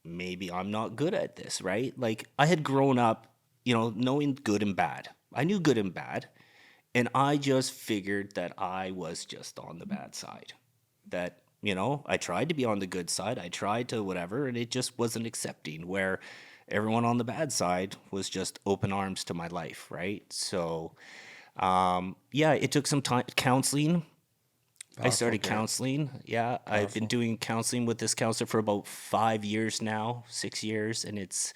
S3: I'm not good at this, right? Like I had grown up, knowing good and bad. I knew good and bad. And I just figured that I was just on the bad side. That, I tried to be on the good side. I tried to whatever, and it just wasn't accepting, where everyone on the bad side was just open arms to my life, right? So, it took some time. Counseling. I started counseling. Yeah, I've been doing counseling with this counselor for about 5 years now, 6 years, and it's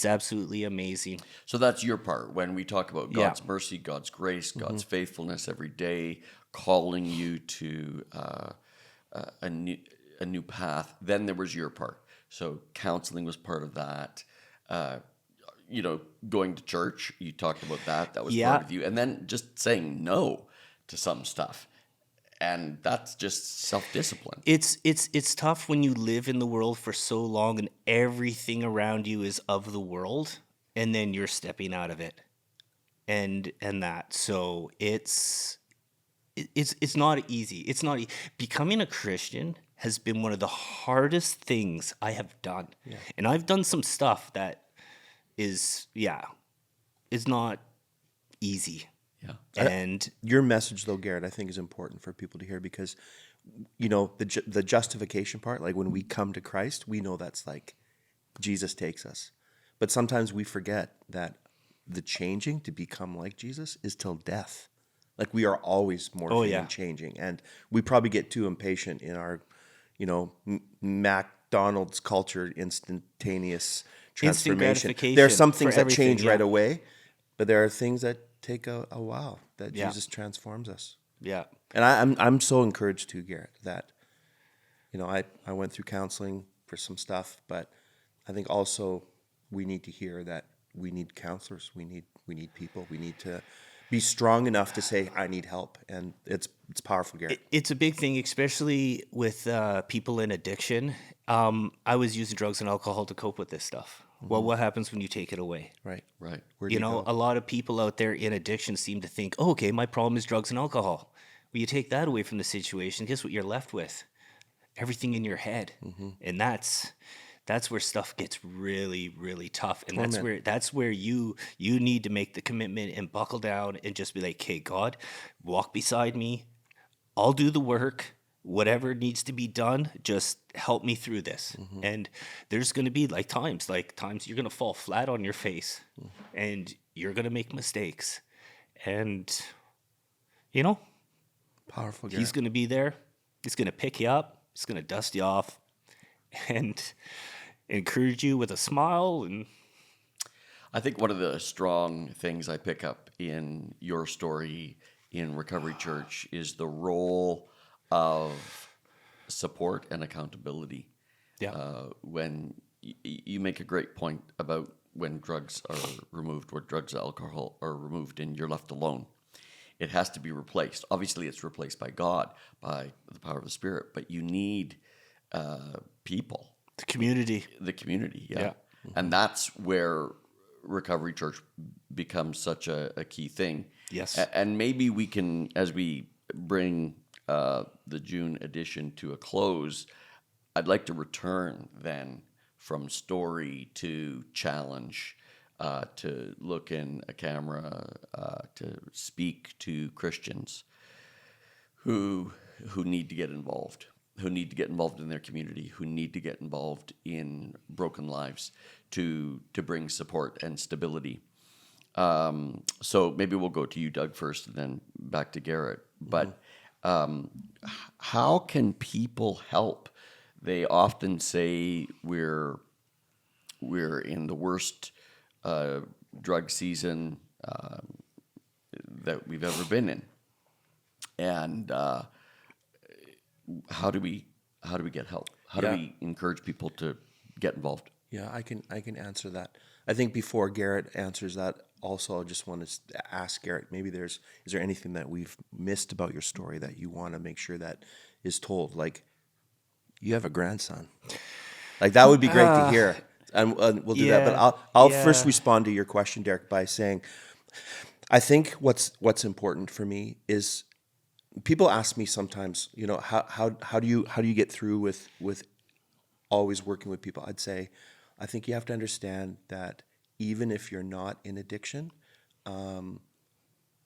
S3: absolutely amazing.
S1: So that's your part when we talk about God's mercy, God's grace, God's faithfulness every day, calling you to a new path. Then there was your part. So counseling was part of that. Going to church, you talked about that. That was part of you. And then just saying no to some stuff. And that's just self-discipline.
S3: It's tough when you live in the world for so long and everything around you is of the world, and then you're stepping out of it, and that. So it's not easy. It's not becoming a Christian has been one of the hardest things I have done, and I've done some stuff that is not easy.
S2: Yeah. And your message, though, Garrett, I think is important for people to hear, because, the justification part, like when we come to Christ, we know that's like Jesus takes us. But sometimes we forget that the changing to become like Jesus is till death. Like we are always morphing and changing. And we probably get too impatient in our, McDonald's culture, instantaneous transformation. There are some things that change right away, but there are things that take a while that Jesus transforms us.
S3: Yeah.
S2: And I'm so encouraged too, Garrett, that, I went through counseling for some stuff, but I think also we need to hear that we need counselors. We need people. We need to be strong enough to say, I need help. And it's powerful, Garrett.
S3: It's a big thing, especially with people in addiction. I was using drugs and alcohol to cope with this stuff. Well, what happens when you take it away?
S2: Right.
S3: Where do you go? A lot of people out there in addiction seem to think, oh, okay, my problem is drugs and alcohol. Well, you take that away from the situation, guess what you're left with? Everything in your head. And that's where stuff gets really, really tough. And that's where you need to make the commitment and buckle down and just be like, hey, God, walk beside me. I'll do the work. Whatever needs to be done, just help me through this. And there's going to be times you're going to fall flat on your face and you're going to make mistakes. And,
S2: powerful, Garrett.
S3: He's going to be there. He's going to pick you up. He's going to dust you off and encourage you with a smile. And
S1: I think one of the strong things I pick up in your story in Recovery Church is the role of support and accountability. When you make a great point about when drugs are removed, where drugs and alcohol are removed and you're left alone, it has to be replaced. Obviously, it's replaced by God, by the power of the Spirit, but you need people.
S3: The community.
S1: Yeah. And that's where Recovery Church becomes such a key thing.
S3: Yes.
S1: And maybe we can, as we bring the June edition to a close, I'd like to return then from story to challenge, to look in a camera, to speak to Christians who need to get involved, who need to get involved in their community, who need to get involved in broken lives to bring support and stability. So maybe we'll go to you, Doug, first, and then back to Garrett. But how can people help? They often say we're in the worst drug season that we've ever been in, and how do we get help? How do we encourage people to get involved?
S2: Yeah, I can answer that. I think before Garrett answers that, also I just want to ask Garrett, maybe is there anything that we've missed about your story that you want to make sure that is told? Like, you have a grandson. Like that would be great to hear, and we'll do that. But
S3: Yeah,
S2: I'll
S3: yeah.
S2: first respond to your question, Derrick, by saying, I think what's important for me is people ask me sometimes, how do you get through with always working with people? I'd say, I think you have to understand that even if you're not in addiction,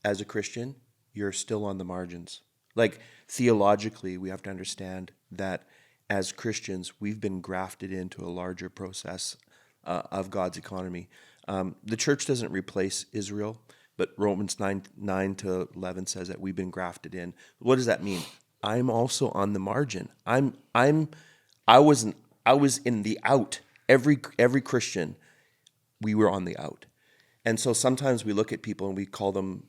S2: as a Christian, you're still on the margins. Like theologically, we have to understand that as Christians, we've been grafted into a larger process of God's economy. The church doesn't replace Israel, but Romans 9-11 says that we've been grafted in. What does that mean? I'm also on the margin. I was in the out. Every Christian, we were on the out. And so sometimes we look at people and we call them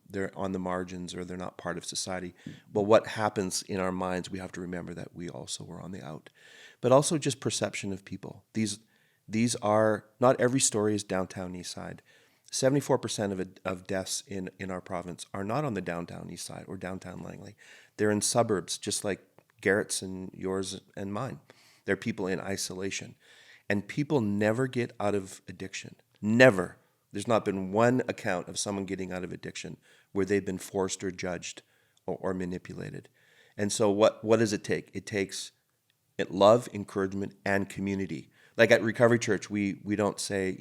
S2: they're on the margins or they're not part of society. Well, what happens in our minds, we have to remember that we also were on the out. But also just perception of people. These are, not every story is downtown east side. 74% of deaths in our province are not on the downtown east side or downtown Langley. They're in suburbs, just like Garrett's and yours and mine. They're people in isolation. And people never get out of addiction. Never. There's not been one account of someone getting out of addiction where they've been forced or judged or manipulated. And so what does it take? It takes love, encouragement, and community. Like at Recovery Church, we don't say,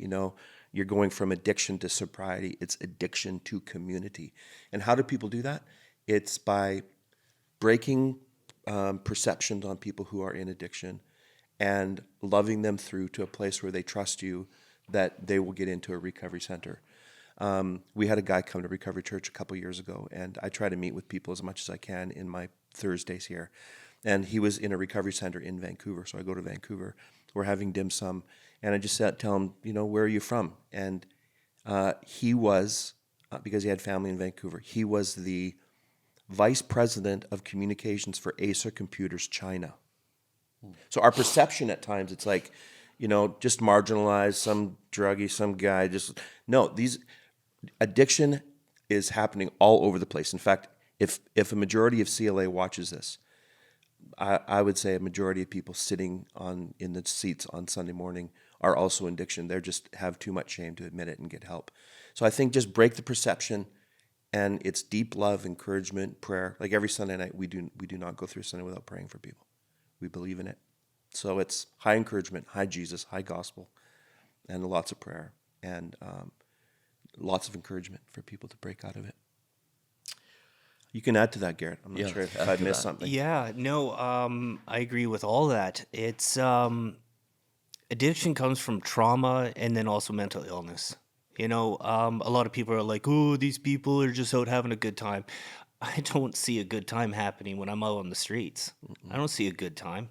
S2: you're going from addiction to sobriety. It's addiction to community. And how do people do that? It's by breaking perceptions on people who are in addiction and loving them through to a place where they trust you that they will get into a recovery center. We had a guy come to Recovery Church a couple years ago, and I try to meet with people as much as I can in my Thursdays here. And he was in a recovery center in Vancouver, so I go to Vancouver. We're having dim sum, and I just tell him, where are you from? And he was, because he had family in Vancouver, he was the vice president of communications for Acer Computers China. So our perception at times, it's like, just marginalized, some druggie, some guy, no, addiction is happening all over the place. In fact, if a majority of CLA watches this, I would say a majority of people sitting in the seats on Sunday morning are also in addiction. They just have too much shame to admit it and get help. So I think just break the perception, and it's deep love, encouragement, prayer. Like every Sunday night, we do not go through Sunday without praying for people. We believe in it. So it's high encouragement, high Jesus, high gospel, and lots of prayer, and lots of encouragement for people to break out of it. You can add to that, Garrett. I'm not sure if I missed something.
S3: Yeah, no, I agree with all that. It's addiction comes from trauma and then also mental illness. A lot of people are like, oh, these people are just out having a good time. I don't see a good time happening when I'm out on the streets. I don't see a good time.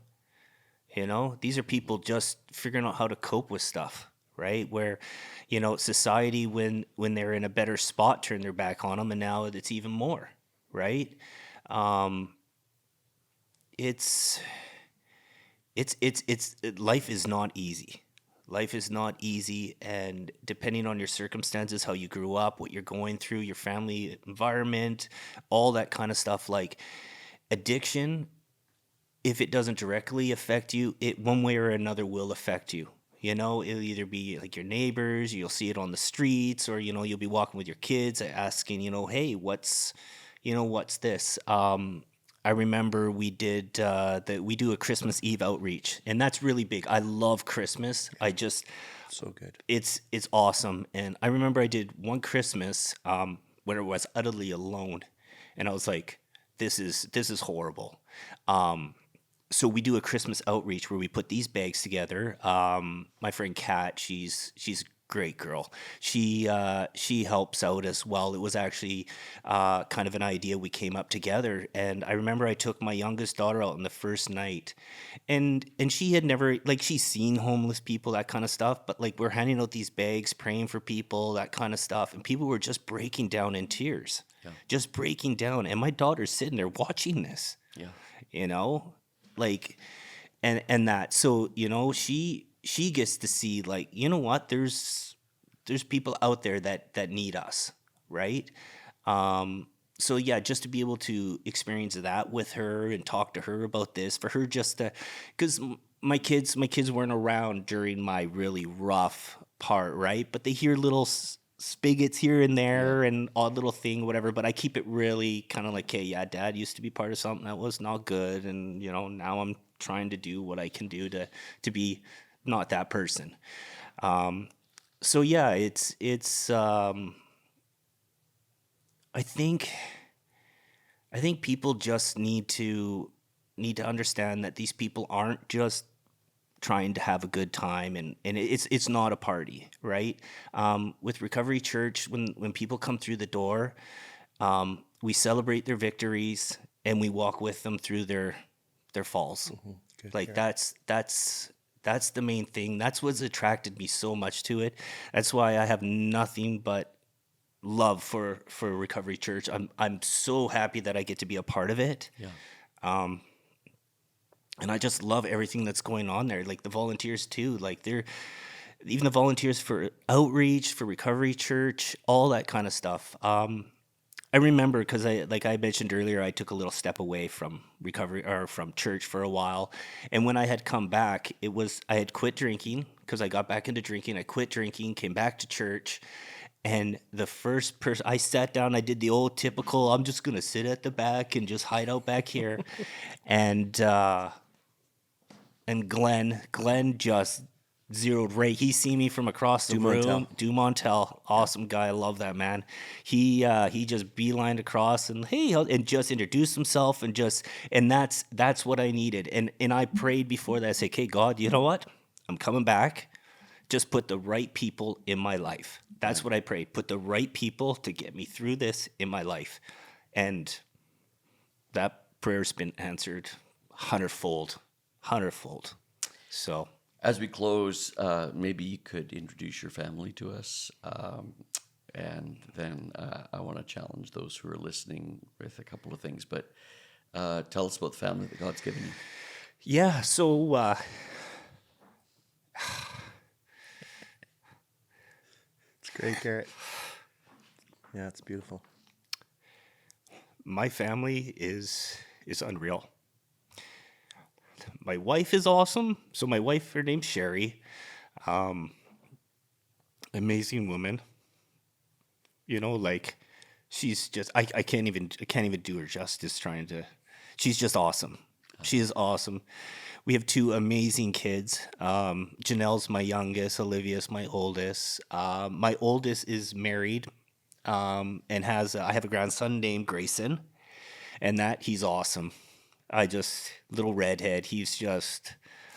S3: These are people just figuring out how to cope with stuff, right? Where, society, when they're in a better spot, turn their back on them, and now it's even more, right? It's life is not easy. Life is not easy, and depending on your circumstances, how you grew up, what you're going through, your family environment, all that kind of stuff, like addiction, if it doesn't directly affect you, it one way or another will affect you. It'll either be like your neighbors, you'll see it on the streets, or, you'll be walking with your kids asking, hey, what's this? I remember we did we do a Christmas Eve outreach, and that's really big. I love Christmas.
S2: So good.
S3: It's awesome. And I remember I did one Christmas where I was utterly alone, and I was like, this is horrible. So we do a Christmas outreach where we put these bags together. My friend Kat, she's a great girl. She helps out as well. It was actually kind of an idea we came up together. And I remember I took my youngest daughter out on the first night, and she had never, she's seen homeless people, that kind of stuff. But we're handing out these bags, praying for people, that kind of stuff, and people were just breaking down in tears, just breaking down. And my daughter's sitting there watching this. And that, so, she gets to see, what, there's people out there that need us, right? So yeah, just to be able to experience that with her and talk to her about this, for her just to, because my kids weren't around during my really rough part, right? But they hear little spigots here and there and odd little thing, whatever. But I keep it really kind of like, hey, yeah, Dad used to be part of something that was not good, and now I'm trying to do what I can do to be not that person. So yeah, it's I think people just need to understand that these people aren't just trying to have a good time, and it's not a party, right? With Recovery Church, when people come through the door, we celebrate their victories and we walk with them through their falls.
S2: Good,
S3: Like
S2: Garrett.
S3: that's the main thing. That's what's attracted me so much to it. That's why I have nothing but love for Recovery Church. I'm so happy that I get to be a part of it.
S1: Yeah.
S3: And I just love everything that's going on there. Like the volunteers too. Like even the volunteers for outreach, for Recovery Church, all that kind of stuff. I remember because like I mentioned earlier, I took a little step away from recovery or from church for a while. And when I had come back, I had quit drinking because I got back into drinking. I quit drinking, came back to church. And the first person, I sat down, I did the old typical, I'm just going to sit at the back and just hide out back here. And Glenn just zeroed right. He seen me from across the room. Dumontel, awesome guy. I love that man. He just beelined across and and just introduced himself and that's what I needed. And I prayed before that. I said, okay, God, you know what? I'm coming back. Just put the right people in my life. That's what I prayed. Put the right people to get me through this in my life. And that prayer's been answered hundredfold. So
S1: As we close, maybe you could introduce your family to us. And then I want to challenge those who are listening with a couple of things. But tell us about the family that God's given you.
S3: yeah, so
S2: It's great, Garrett. Yeah, it's beautiful.
S3: my family is unreal. My wife is awesome. So my wife, her name's Sherry. Amazing woman. Like she's just I can't even do her justice trying to. She's just awesome. She is awesome. We have two amazing kids. Janelle's my youngest. Olivia's my oldest. My oldest is married and I have a grandson named Grayson, and he's awesome. Little redhead.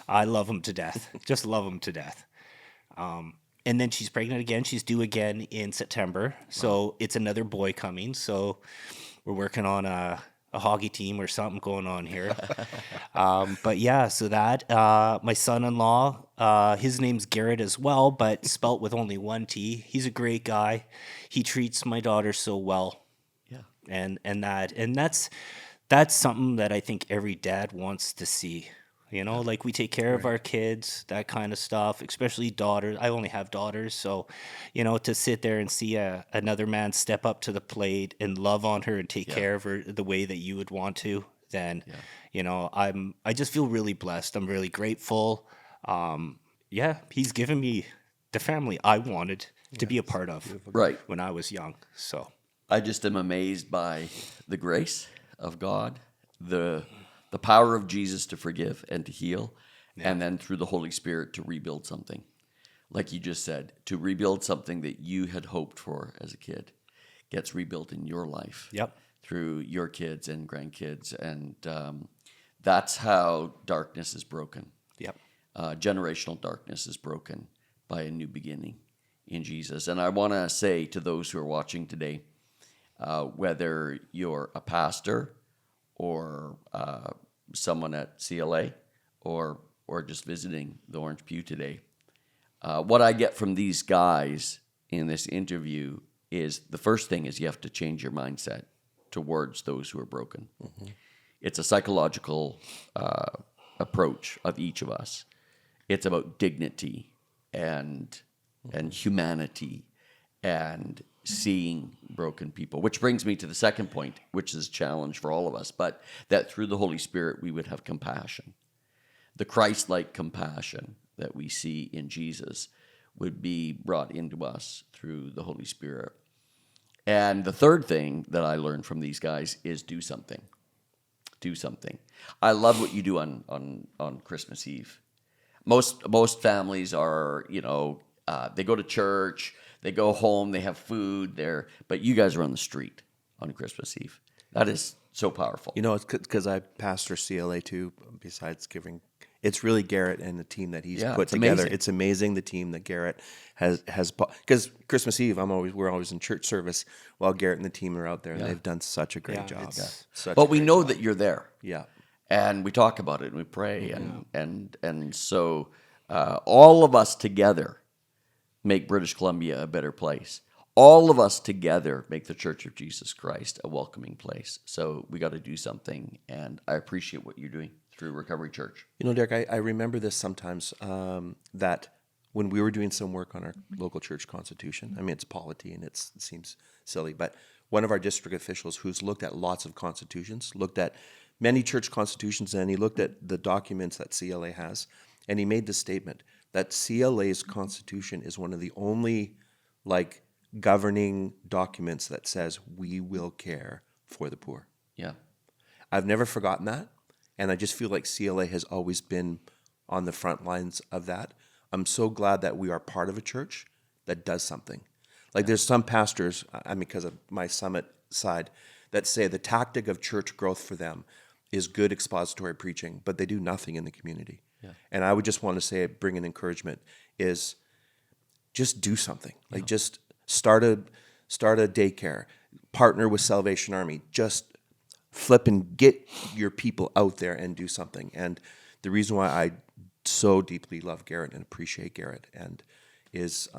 S3: I love him to death. Just love him to death. And then she's pregnant again. She's due again in September. So it's another boy coming. So we're working on a hockey team or something going on here. But yeah, so my son-in-law, his name's Garrett as well, but spelt with only one T. He's a great guy. He treats my daughter so well.
S1: Yeah.
S3: And that's something that I think every dad wants to see. Like we take care of our kids, that kind of stuff, especially daughters. I only have daughters. So, to sit there and see another man step up to the plate and love on her and take care of her the way that you would want to, then, I just feel really blessed. I'm really grateful. He's given me the family I wanted to be a part of when I was young. So
S1: I just am amazed by the grace of God, the power of Jesus to forgive and to heal, and then through the Holy Spirit to rebuild something. Like you just said, to rebuild something that you had hoped for as a kid gets rebuilt in your life through your kids and grandkids. And that's how darkness is broken. Generational darkness is broken by a new beginning in Jesus. And I want to say to those who are watching today, whether you're a pastor or someone at CLA or just visiting the Orange Pew today, what I get from these guys in this interview is the first thing is you have to change your mindset towards those who are broken. Mm-hmm. It's a psychological approach of each of us. It's about dignity and humanity and seeing broken people, which brings me to the second point, which is a challenge for all of us, but that through the Holy Spirit we would have compassion, the Christ-like compassion that we see in Jesus would be brought into us through the Holy Spirit. And the third thing that I learned from these guys is do something. Do something. I love what you do on Christmas Eve. Most families are, they go to church, they go home, they have food there, but you guys are on the street on Christmas Eve. That is so powerful.
S2: It's because I pastor CLA too, besides giving. It's really Garrett and the team that he's put together.
S1: Amazing.
S2: It's amazing the team that Garrett has because Christmas Eve we're always in church service while Garrett and the team are out there, and they've done such a great job.
S1: But we know that you're there.
S2: Yeah.
S1: And we talk about it and we pray and so all of us together make British Columbia a better place. All of us together make the Church of Jesus Christ a welcoming place. So we got to do something, and I appreciate what you're doing through Recovery Church.
S2: Derek, I remember this sometimes, that when we were doing some work on our local church constitution, I mean, it's polity and it seems silly, but one of our district officials who's looked at lots of constitutions, looked at many church constitutions, and he looked at the documents that CLA has, and he made the statement that CLA's constitution is one of the only, governing documents that says we will care for the poor.
S1: Yeah.
S2: I've never forgotten that. And I just feel like CLA has always been on the front lines of that. I'm so glad that we are part of a church that does something. There's some pastors, because of my Summit side, that say the tactic of church growth for them is good expository preaching, but they do nothing in the community. Yeah. And I would just want to say, bring an encouragement, is just do something. Just start a daycare, partner with Salvation Army, just flip and get your people out there and do something. And the reason why I so deeply love Garrett and appreciate Garrett and is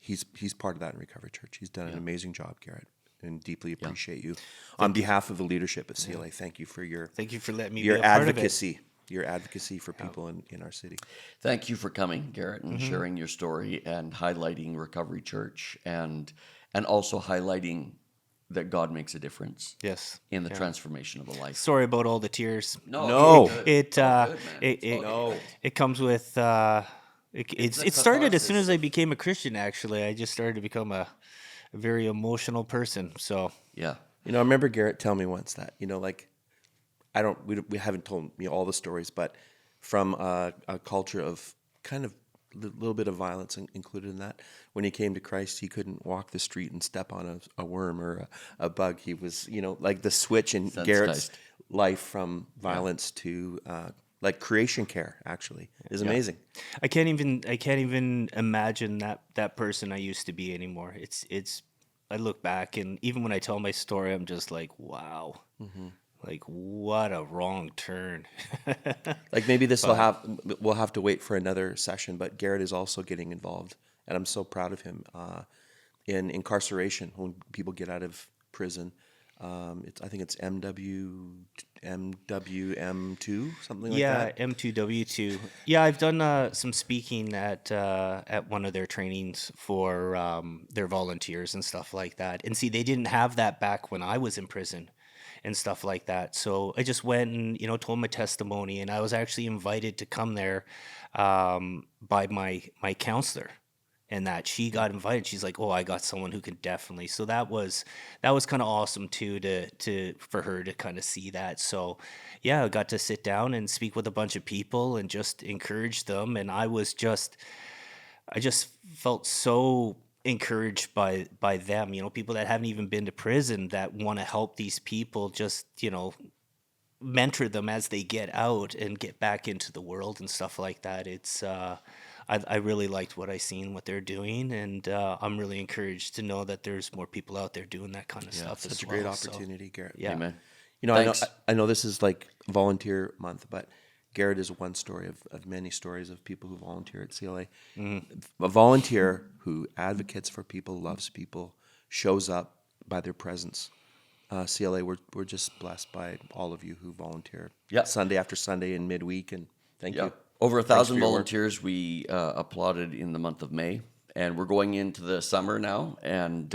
S2: he's part of that in Recovery Church. He's done an amazing job, Garrett, and deeply appreciate you. On behalf of the leadership at CLA, thank you for
S3: letting me
S2: your
S3: be a part
S2: advocacy. Your advocacy for people in our city.
S1: Thank you for coming, Garrett, and sharing your story and highlighting Recovery Church and also highlighting that God makes a difference.
S3: Yes.
S1: In the transformation of a life.
S3: Sorry about all the tears.
S2: No.
S3: It comes with it started as soon as I became a Christian. Actually, I just started to become a very emotional person. So
S1: yeah.
S2: I remember Garrett telling me once that we haven't told me all the stories, but from a culture of kind of a little bit of violence included in that. When he came to Christ, he couldn't walk the street and step on a worm or a bug. He was, the switch in Garrett's life from violence to creation care. Actually, is amazing.
S3: I can't even imagine that person I used to be anymore. It's. I look back, and even when I tell my story, I'm just like, wow. Mm-hmm. What a wrong turn.
S2: Maybe we'll have to wait for another session, but Garrett is also getting involved, and I'm so proud of him in incarceration when people get out of prison. I think it's MWM2, something like that.
S3: Yeah, M2W2. Yeah, I've done some speaking at one of their trainings for their volunteers and stuff like that. And see, they didn't have that back when I was in prison and stuff like that. So I just went and, told my testimony, and I was actually invited to come there by my counselor, and that she got invited. She's like, "Oh, I got someone who can definitely." So that was kind of awesome too, for her to kind of see that. So yeah, I got to sit down and speak with a bunch of people and just encourage them. And I just felt so encouraged by them, people that haven't even been to prison that want to help these people, just mentor them as they get out and get back into the world and stuff like that. It's I really liked what I seen, what they're doing, and I'm really encouraged to know that there's more people out there doing that kind of stuff.
S2: Such a great opportunity, Garrett.
S3: Yeah,
S1: Amen.
S2: I know this is volunteer month, but Garrett is one story of many stories of people who volunteer at CLA. Mm-hmm. A volunteer who advocates for people, loves people, shows up by their presence. CLA, we're just blessed by all of you who volunteer Sunday after Sunday and midweek, and thank you.
S1: Over 1,000 volunteers we applauded in the month of May, and we're going into the summer now, and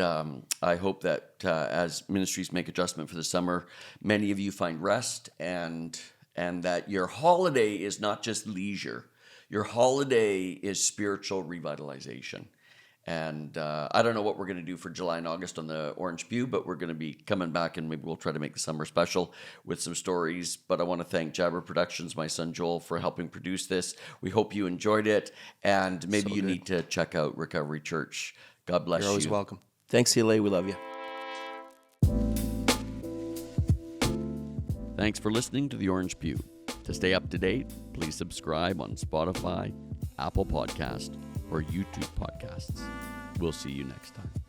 S1: I hope that as ministries make adjustment for the summer, many of you find rest and and that your holiday is not just leisure. Your holiday is spiritual revitalization. And I don't know what we're going to do for July and August on the Orange Pew, but we're going to be coming back, and maybe we'll try to make the summer special with some stories. But I want to thank Jabber Productions, my son Joel, for helping produce this. We hope you enjoyed it, and maybe you need to check out Recovery Church. God bless you.
S2: You're always welcome. Thanks, CLA. We love you.
S1: Thanks for listening to the Orange Pew. To stay up to date, please subscribe on Spotify, Apple Podcast, or YouTube podcasts. We'll see you next time.